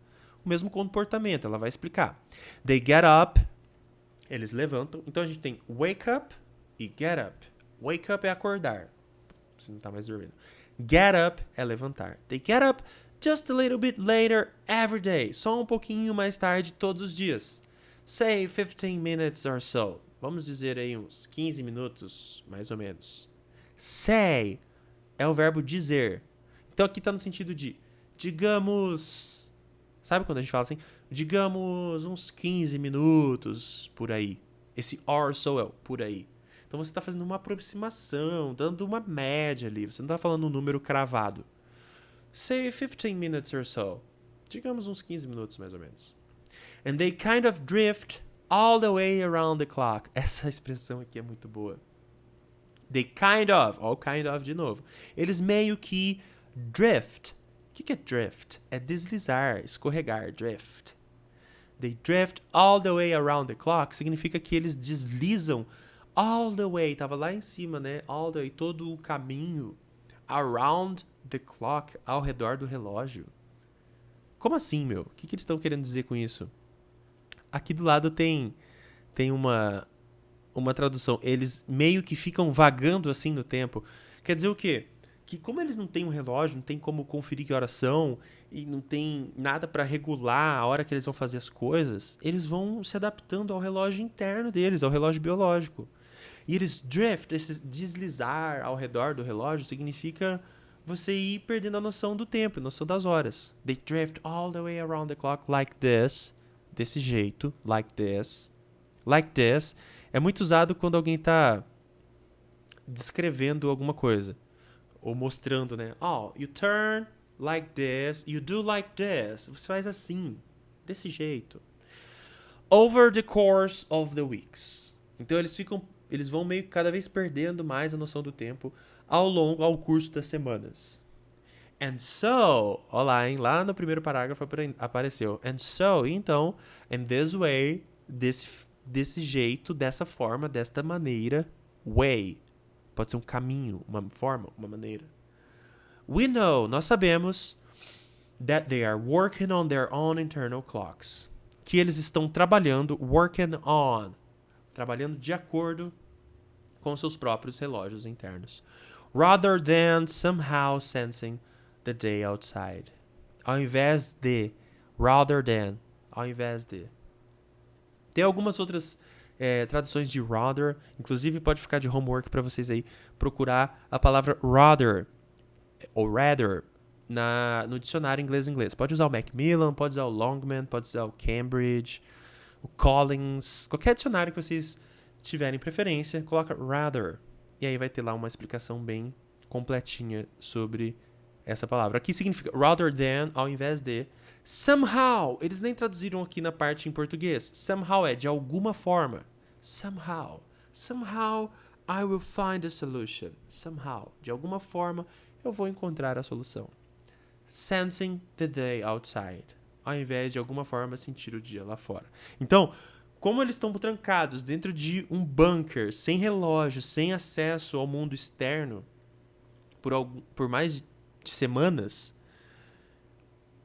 O mesmo comportamento. Ela vai explicar. They get up. Eles levantam. Então a gente tem wake up e get up. Wake up é acordar. Você não tá mais dormindo. Get up é levantar. They get up just a little bit later every day. Só um pouquinho mais tarde todos os dias. Say 15 minutes or so. Vamos dizer aí uns 15 minutos, mais ou menos. Say é o verbo dizer. Então aqui tá no sentido de, digamos... Sabe quando a gente fala assim? Digamos uns 15 minutos por aí. Esse or so é o por aí. Então você está fazendo uma aproximação, dando uma média ali. Você não está falando um número cravado. Say 15 minutes or so. Digamos uns 15 minutos, mais ou menos. And they kind of drift all the way around the clock. Essa expressão aqui é muito boa. They kind of, all kind of de novo. Eles meio que drift. O que é drift? É deslizar, escorregar, drift. They drift all the way around the clock. Significa que eles deslizam all the way. Tava lá em cima, né? All the way, todo o caminho. Around the clock, ao redor do relógio. Como assim, meu? O que eles estão querendo dizer com isso? Aqui do lado tem uma tradução. Eles meio que ficam vagando assim no tempo. Quer dizer o quê? Que como eles não têm um relógio, não tem como conferir que horas são, e não tem nada para regular a hora que eles vão fazer as coisas, eles vão se adaptando ao relógio interno deles, ao relógio biológico. E eles drift, esse deslizar ao redor do relógio, significa você ir perdendo a noção do tempo, a noção das horas. They drift all the way around the clock like this. Desse jeito, like this. Like this é muito usado quando alguém está descrevendo alguma coisa. Ou mostrando, né? Oh, you turn like this, you do like this. Você faz assim, desse jeito. Over the course of the weeks. Então eles vão meio que cada vez perdendo mais a noção do tempo ao curso das semanas. And so, olha lá, hein? Lá no primeiro parágrafo apareceu. And so, então, in this way, desse jeito, dessa forma, desta maneira, way. Pode ser um caminho, uma forma, uma maneira. We know, nós sabemos, that they are working on their own internal clocks. Que eles estão trabalhando, working on, trabalhando de acordo com seus próprios relógios internos. Rather than somehow sensing the day outside. Ao invés de, rather than, ao invés de. Tem algumas outras traduções de rather, inclusive pode ficar de homework para vocês aí procurar a palavra rather. ou rather, no dicionário inglês-inglês. Pode usar o Macmillan, pode usar o Longman, pode usar o Cambridge, o Collins, qualquer dicionário que vocês tiverem preferência, coloca rather. E aí vai ter lá uma explicação bem completinha sobre essa palavra. Aqui significa rather than, ao invés de. Somehow, eles nem traduziram aqui na parte em português. Somehow é de alguma forma. Somehow I will find a solution. Somehow, de alguma forma, eu vou encontrar a solução. Sensing the day outside. Ao invés de alguma forma sentir o dia lá fora. Então, como eles estão trancados dentro de um bunker, sem relógio, sem acesso ao mundo externo, por mais de semanas,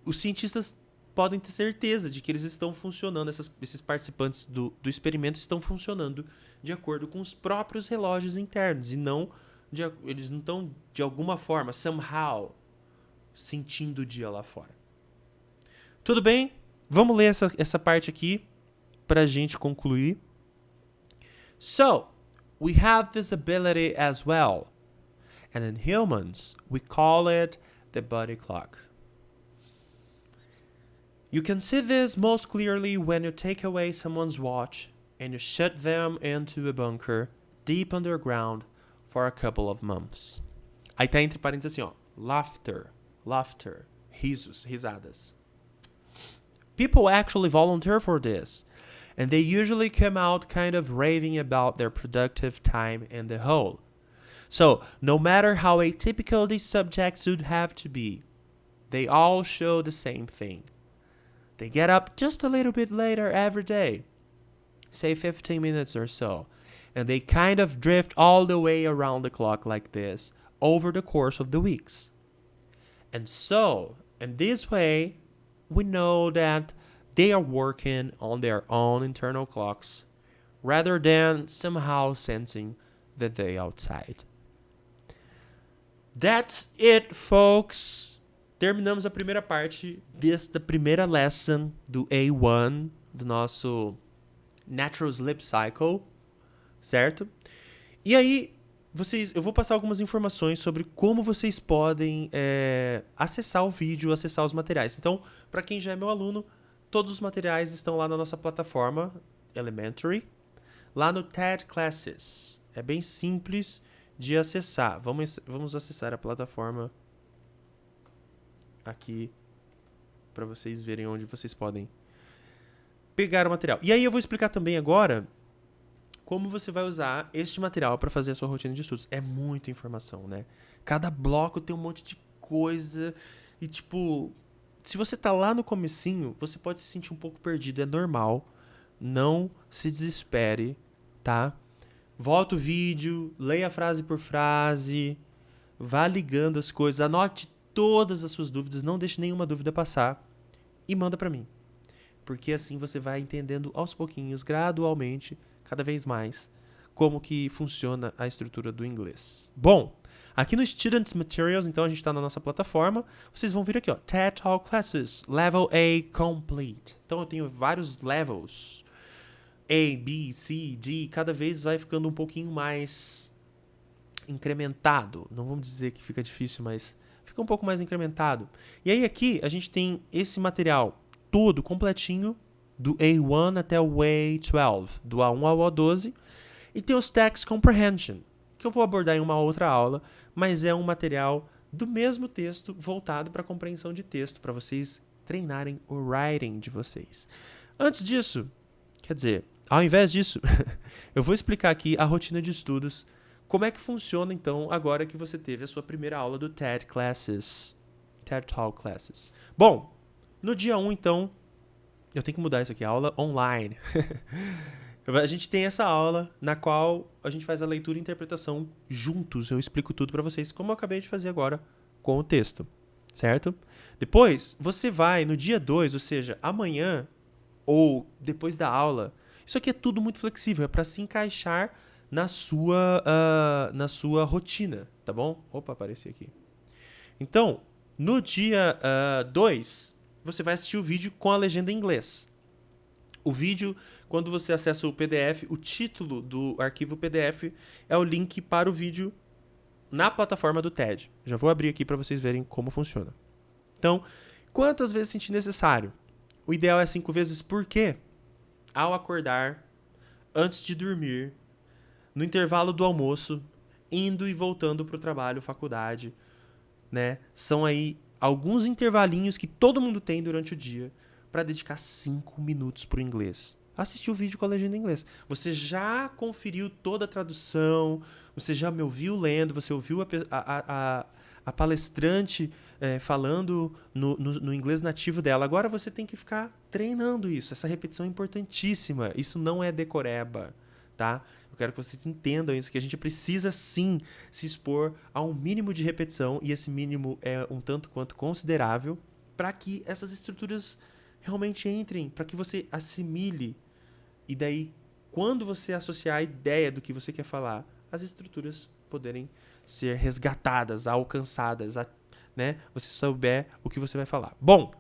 os cientistas podem ter certeza de que eles estão funcionando, esses participantes do experimento estão funcionando de acordo com os próprios relógios internos, e eles não estão, de alguma forma, somehow, sentindo o dia lá fora. Tudo bem? Vamos ler essa parte aqui pra gente concluir. So, we have this ability as well. And in humans, we call it the body clock. You can see this most clearly when you take away someone's watch and you shut them into a bunker deep underground for a couple of months. Aí tá entre parênteses assim, ó. Laughter, risos, risadas. People actually volunteer for this, and they usually come out kind of raving about their productive time in the whole. So, no matter how atypical these subjects would have to be, they all show the same thing. They get up just a little bit later every day, say 15 minutes or so, and they kind of drift all the way around the clock like this over the course of the weeks. And so, in this way, we know that they are working on their own internal clocks rather than somehow sensing the day outside. That's it, folks. Terminamos a primeira parte desta primeira lesson do A1, do nosso Natural Sleep Cycle, certo? E aí, eu vou passar algumas informações sobre como vocês podem acessar o vídeo, acessar os materiais. Então, para quem já é meu aluno, todos os materiais estão lá na nossa plataforma Elementary, lá no TED Classes. É bem simples de acessar. Vamos acessar a plataforma aqui para vocês verem onde vocês podem pegar o material. E aí eu vou explicar também agora como você vai usar este material para fazer a sua rotina de estudos. É muita informação, né? Cada bloco tem um monte de coisa e, tipo, se você tá lá no comecinho, você pode se sentir um pouco perdido. É normal. Não se desespere, tá? Volta o vídeo, leia frase por frase, vá ligando as coisas, anote todas as suas dúvidas, não deixe nenhuma dúvida passar e manda para mim. Porque assim você vai entendendo aos pouquinhos, gradualmente, cada vez mais, como que funciona a estrutura do inglês. Bom, aqui no Students Materials, então a gente está na nossa plataforma, vocês vão vir aqui, ó, TED Talk Classes, Level A Complete. Então eu tenho vários levels, A, B, C, D, cada vez vai ficando um pouquinho mais incrementado. Não vamos dizer que fica difícil, mas fica um pouco mais incrementado. E aí aqui a gente tem esse material todo completinho, do A1 até o A12, do A1 ao A12, e tem os Text Comprehension, que eu vou abordar em uma outra aula, mas é um material do mesmo texto voltado para a compreensão de texto, para vocês treinarem o writing de vocês. Antes disso, quer dizer, ao invés disso, eu vou explicar aqui a rotina de estudos, como é que funciona então agora que você teve a sua primeira aula do TED Classes, TED Talk Classes. Bom, no dia 1 então, eu tenho que mudar isso aqui, aula online. A gente tem essa aula na qual a gente faz a leitura e interpretação juntos. Eu explico tudo para vocês, como eu acabei de fazer agora com o texto, certo? Depois, você vai no dia 2, ou seja, amanhã ou depois da aula. Isso aqui é tudo muito flexível, é para se encaixar na sua rotina, tá bom? Opa, apareci aqui. Então, no dia 2, você vai assistir o vídeo com a legenda em inglês. O vídeo, quando você acessa o PDF, o título do arquivo PDF é o link para o vídeo na plataforma do TED. Já vou abrir aqui para vocês verem como funciona. Então, quantas vezes sentir necessário? O ideal é 5 vezes, por quê? Ao acordar, antes de dormir, no intervalo do almoço, indo e voltando para o trabalho, faculdade, né? São aí alguns intervalinhos que todo mundo tem durante o dia para dedicar 5 minutos para o inglês. Assistir o vídeo com a legenda em inglês. Você já conferiu toda a tradução, você já me ouviu lendo, você ouviu a palestrante falando no inglês nativo dela. Agora você tem que ficar treinando isso. Essa repetição é importantíssima. Isso não é decoreba, tá? Eu quero que vocês entendam isso, que a gente precisa sim se expor a um mínimo de repetição, e esse mínimo é um tanto quanto considerável, para que essas estruturas realmente entrem, para que você assimile. E daí, quando você associar a ideia do que você quer falar, as estruturas poderem ser resgatadas, alcançadas, né? Você souber o que você vai falar. Bom,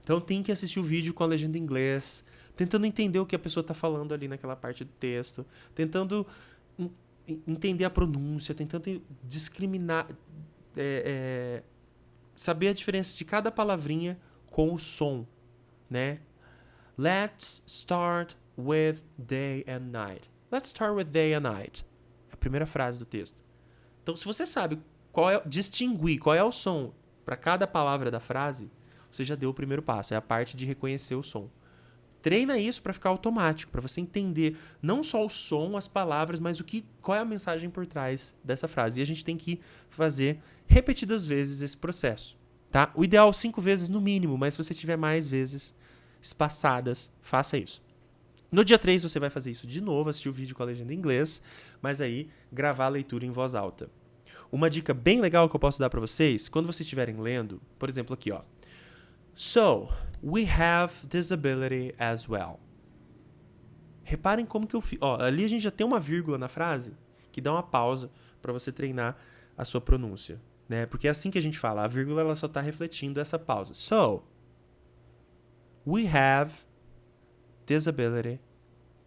então tem que assistir o vídeo com a legenda em inglês, tentando entender o que a pessoa está falando ali naquela parte do texto, tentando entender a pronúncia, tentando discriminar, saber a diferença de cada palavrinha com o som, né? Let's start with day and night. Let's start with day and night. É a primeira frase do texto. Então, se você sabe distinguir qual é o som para cada palavra da frase, você já deu o primeiro passo. É a parte de reconhecer o som. Treina isso para ficar automático, para você entender não só o som, as palavras, mas qual é a mensagem por trás dessa frase. E a gente tem que fazer repetidas vezes esse processo, tá? O ideal 5 vezes no mínimo, mas se você tiver mais vezes espaçadas, faça isso. No dia 3 você vai fazer isso de novo, assistir o vídeo com a legenda em inglês, mas aí gravar a leitura em voz alta. Uma dica bem legal que eu posso dar para vocês, quando vocês estiverem lendo, por exemplo aqui, ó. So, we have this ability as well. Reparem como que eu fiz. Ali a gente já tem uma vírgula na frase que dá uma pausa para você treinar a sua pronúncia, né? Porque é assim que a gente fala, a vírgula ela só está refletindo essa pausa. So, we have this ability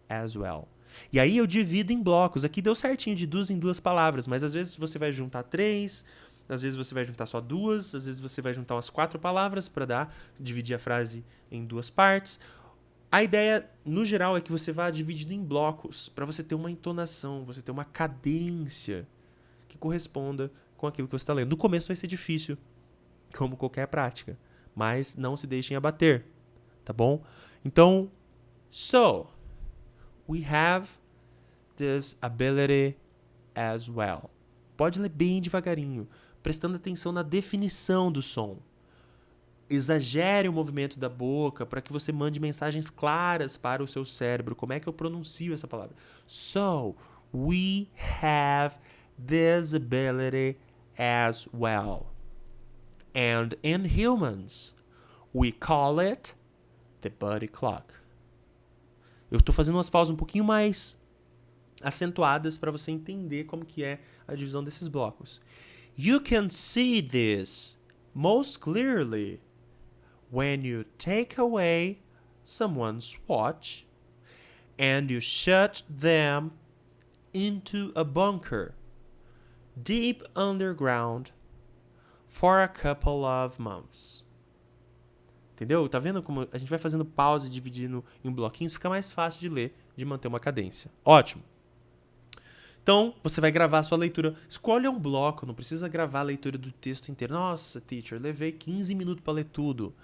as well. E aí eu divido em blocos. Aqui deu certinho de 2 em 2 palavras, mas às vezes você vai juntar 3, às vezes você vai juntar só 2, às vezes você vai juntar umas 4 palavras para dividir a frase em 2 partes. A ideia, no geral, é que você vá dividindo em blocos para você ter uma entonação, você ter uma cadência que corresponda com aquilo que você está lendo. No começo vai ser difícil, como qualquer prática, mas não se deixem abater, tá bom? Então, so, we have this ability as well. Pode ler bem devagarinho, prestando atenção na definição do som. Exagere o movimento da boca para que você mande mensagens claras para o seu cérebro. Como é que eu pronuncio essa palavra? So, we have this ability as well. And in humans, we call it the body clock. Eu estou fazendo umas pausas um pouquinho mais acentuadas para você entender como que é a divisão desses blocos. You can see this most clearly when you take away someone's watch and you shut them into a bunker deep underground for a couple of months. Entendeu? Tá vendo como a gente vai fazendo pausa e dividindo em bloquinhos? Fica mais fácil de ler, de manter uma cadência. Ótimo. Então, você vai gravar a sua leitura. Escolha um bloco, não precisa gravar a leitura do texto inteiro. Nossa, teacher, levei 15 minutos para ler tudo.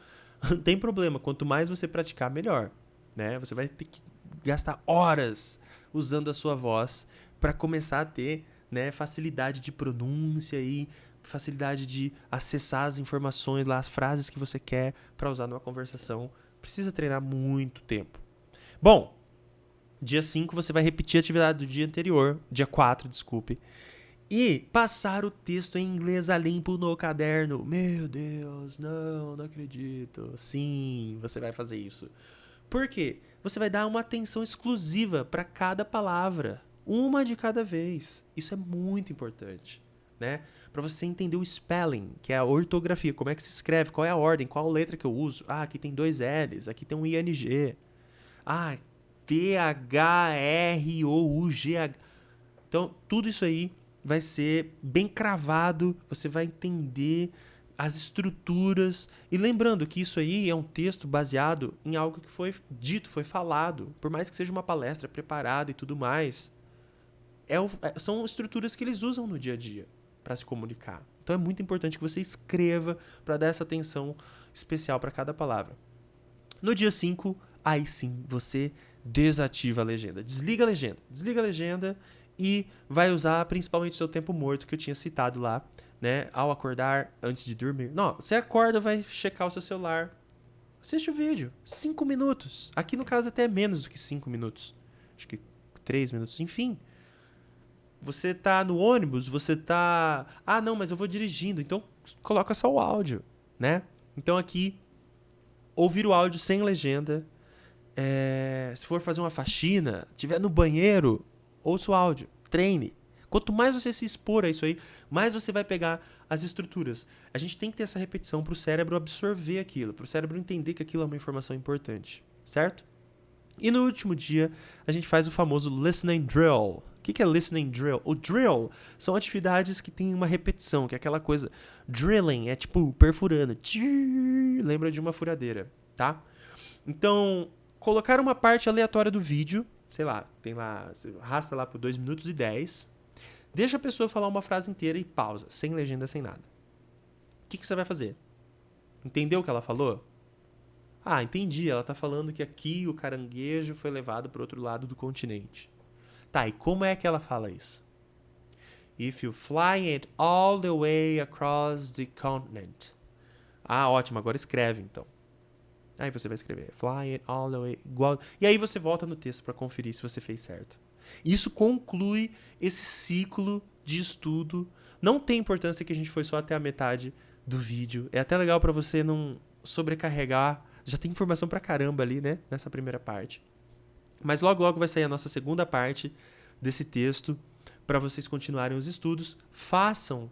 Não tem problema, quanto mais você praticar, melhor. Né? Você vai ter que gastar horas usando a sua voz para começar a ter, né, facilidade de pronúncia e facilidade de acessar as informações, lá, as frases que você quer para usar numa conversação. Precisa treinar muito tempo. Bom, dia 5 você vai repetir a atividade do dia anterior, dia 4, desculpe, e passar o texto em inglês a limpo no caderno. Meu Deus, não acredito. Sim, você vai fazer isso. Por quê? Você vai dar uma atenção exclusiva para cada palavra, uma de cada vez. Isso é muito importante, né? Para você entender o spelling, que é a ortografia, como é que se escreve, qual é a ordem, qual letra que eu uso. Ah, aqui tem 2 L's, aqui tem um ING. Ah, THROUGH. Então, tudo isso aí vai ser bem cravado, você vai entender as estruturas. E lembrando que isso aí é um texto baseado em algo que foi dito, foi falado. Por mais que seja uma palestra preparada e tudo mais, são estruturas que eles usam no dia a dia para se comunicar. Então é muito importante que você escreva para dar essa atenção especial para cada palavra. No dia 5, aí sim, você desativa a legenda. Desliga a legenda e vai usar principalmente o seu tempo morto que eu tinha citado lá, né? Ao acordar, antes de dormir. Não, você acorda, vai checar o seu celular, assiste o vídeo, 5 minutos. Aqui no caso até menos do que 5 minutos. Acho que 3 minutos, enfim. Você tá no ônibus, você tá... Ah, não, mas eu vou dirigindo. Então, coloca só o áudio, né? Então aqui, ouvir o áudio sem legenda. Se for fazer uma faxina, estiver no banheiro, ouça o áudio, treine. Quanto mais você se expor a isso aí, mais você vai pegar as estruturas. A gente tem que ter essa repetição para o cérebro absorver aquilo, para o cérebro entender que aquilo é uma informação importante, certo? E no último dia, a gente faz o famoso listening drill. O que é listening drill? O drill são atividades que tem uma repetição, que é aquela coisa... Drilling é tipo perfurando. Lembra de uma furadeira, tá? Então, colocar uma parte aleatória do vídeo, sei lá, tem lá, você arrasta lá por 2 minutos e 10, deixa a pessoa falar uma frase inteira e pausa, sem legenda, sem nada. O que você vai fazer? Entendeu o que ela falou? Ah, entendi, ela tá falando que aqui o caranguejo foi levado para o outro lado do continente. Tá, e como é que ela fala isso? If you fly it all the way across the continent. Ah, ótimo, agora escreve então. Aí você vai escrever fly it all the way, igual. E aí você volta no texto para conferir se você fez certo. Isso conclui esse ciclo de estudo. Não tem importância que a gente foi só até a metade do vídeo. É até legal para você não sobrecarregar. Já tem informação pra caramba ali, né? Nessa primeira parte. Mas logo, logo vai sair a nossa segunda parte desse texto para vocês continuarem os estudos. Façam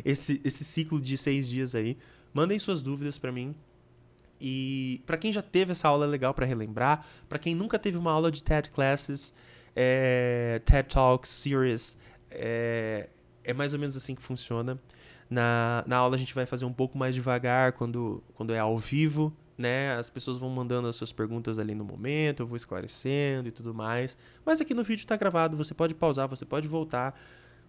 esse ciclo de 6 dias aí. Mandem suas dúvidas para mim. E para quem já teve essa aula, é legal para relembrar. Para quem nunca teve uma aula de TED Classes, TED Talks Series, é mais ou menos assim que funciona. Na aula a gente vai fazer um pouco mais devagar quando é ao vivo, né? As pessoas vão mandando as suas perguntas ali no momento, eu vou esclarecendo e tudo mais. Mas aqui no vídeo está gravado, você pode pausar, você pode voltar,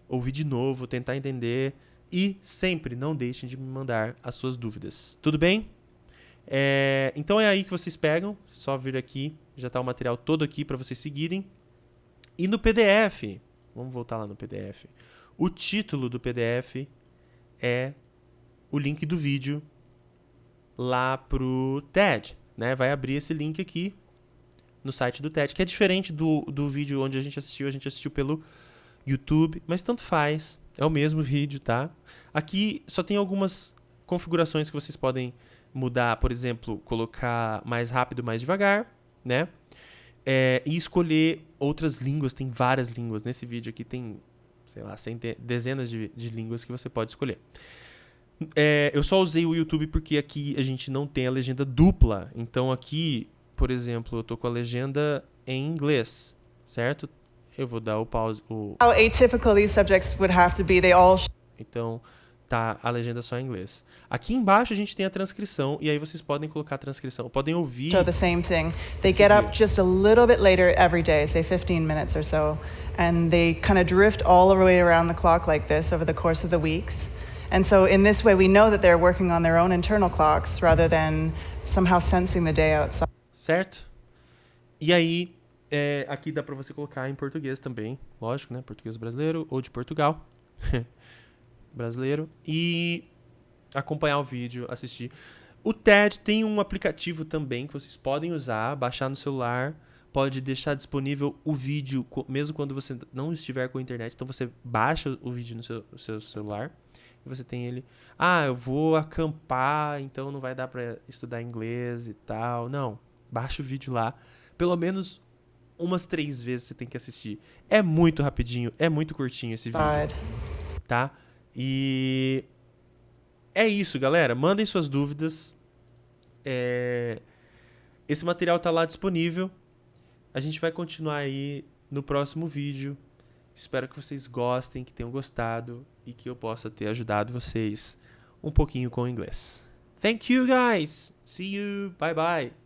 ouvir de novo, tentar entender. E sempre não deixem de me mandar as suas dúvidas. Tudo bem? Então é aí que vocês pegam. Só vir aqui. Já está o material todo aqui para vocês seguirem. E no PDF. Vamos voltar lá no PDF. O título do PDF é o link do vídeo lá pro TED. Né? Vai abrir esse link aqui no site do TED. Que é diferente do vídeo onde a gente assistiu. A gente assistiu pelo YouTube. Mas tanto faz. É o mesmo vídeo, tá? Aqui só tem algumas configurações que vocês podem mudar. Por exemplo, colocar mais rápido, mais devagar, né? E escolher outras línguas. Tem várias línguas. Nesse vídeo aqui tem, sei lá, dezenas de línguas que você pode escolher. Eu só usei o YouTube porque aqui a gente não tem a legenda dupla. Então aqui, por exemplo, eu tô com a legenda em inglês, certo? Eu vou dar o pause. How atypical these subjects would have to be, they all Então, tá a legenda só em inglês. Aqui embaixo a gente tem a transcrição, e aí vocês podem colocar a transcrição. Podem ouvir. show the same thing. They get up just a little bit later every day, say 15 minutes or so, and they kind of drift all the way around the clock like this over the course of the weeks. And so in this way we know that they're working on their own internal clocks rather than somehow sensing the day outside. Certo? E aí, aqui dá pra você colocar em português também, lógico, né? Português brasileiro ou de Portugal. Brasileiro. E acompanhar o vídeo, assistir. O TED tem um aplicativo também que vocês podem usar, baixar no celular. Pode deixar disponível o vídeo, mesmo quando você não estiver com a internet. Então você baixa o vídeo no seu celular e você tem ele. Ah, eu vou acampar, então não vai dar pra estudar inglês e tal. Não, baixa o vídeo lá. Pelo menos umas 3 vezes você tem que assistir. É muito rapidinho, é muito curtinho esse vídeo. Tá? E é isso, galera. Mandem suas dúvidas. Esse material tá lá disponível. A gente vai continuar aí no próximo vídeo. Espero que vocês gostem, que tenham gostado e que eu possa ter ajudado vocês um pouquinho com o inglês. Thank you, guys. See you. Bye bye.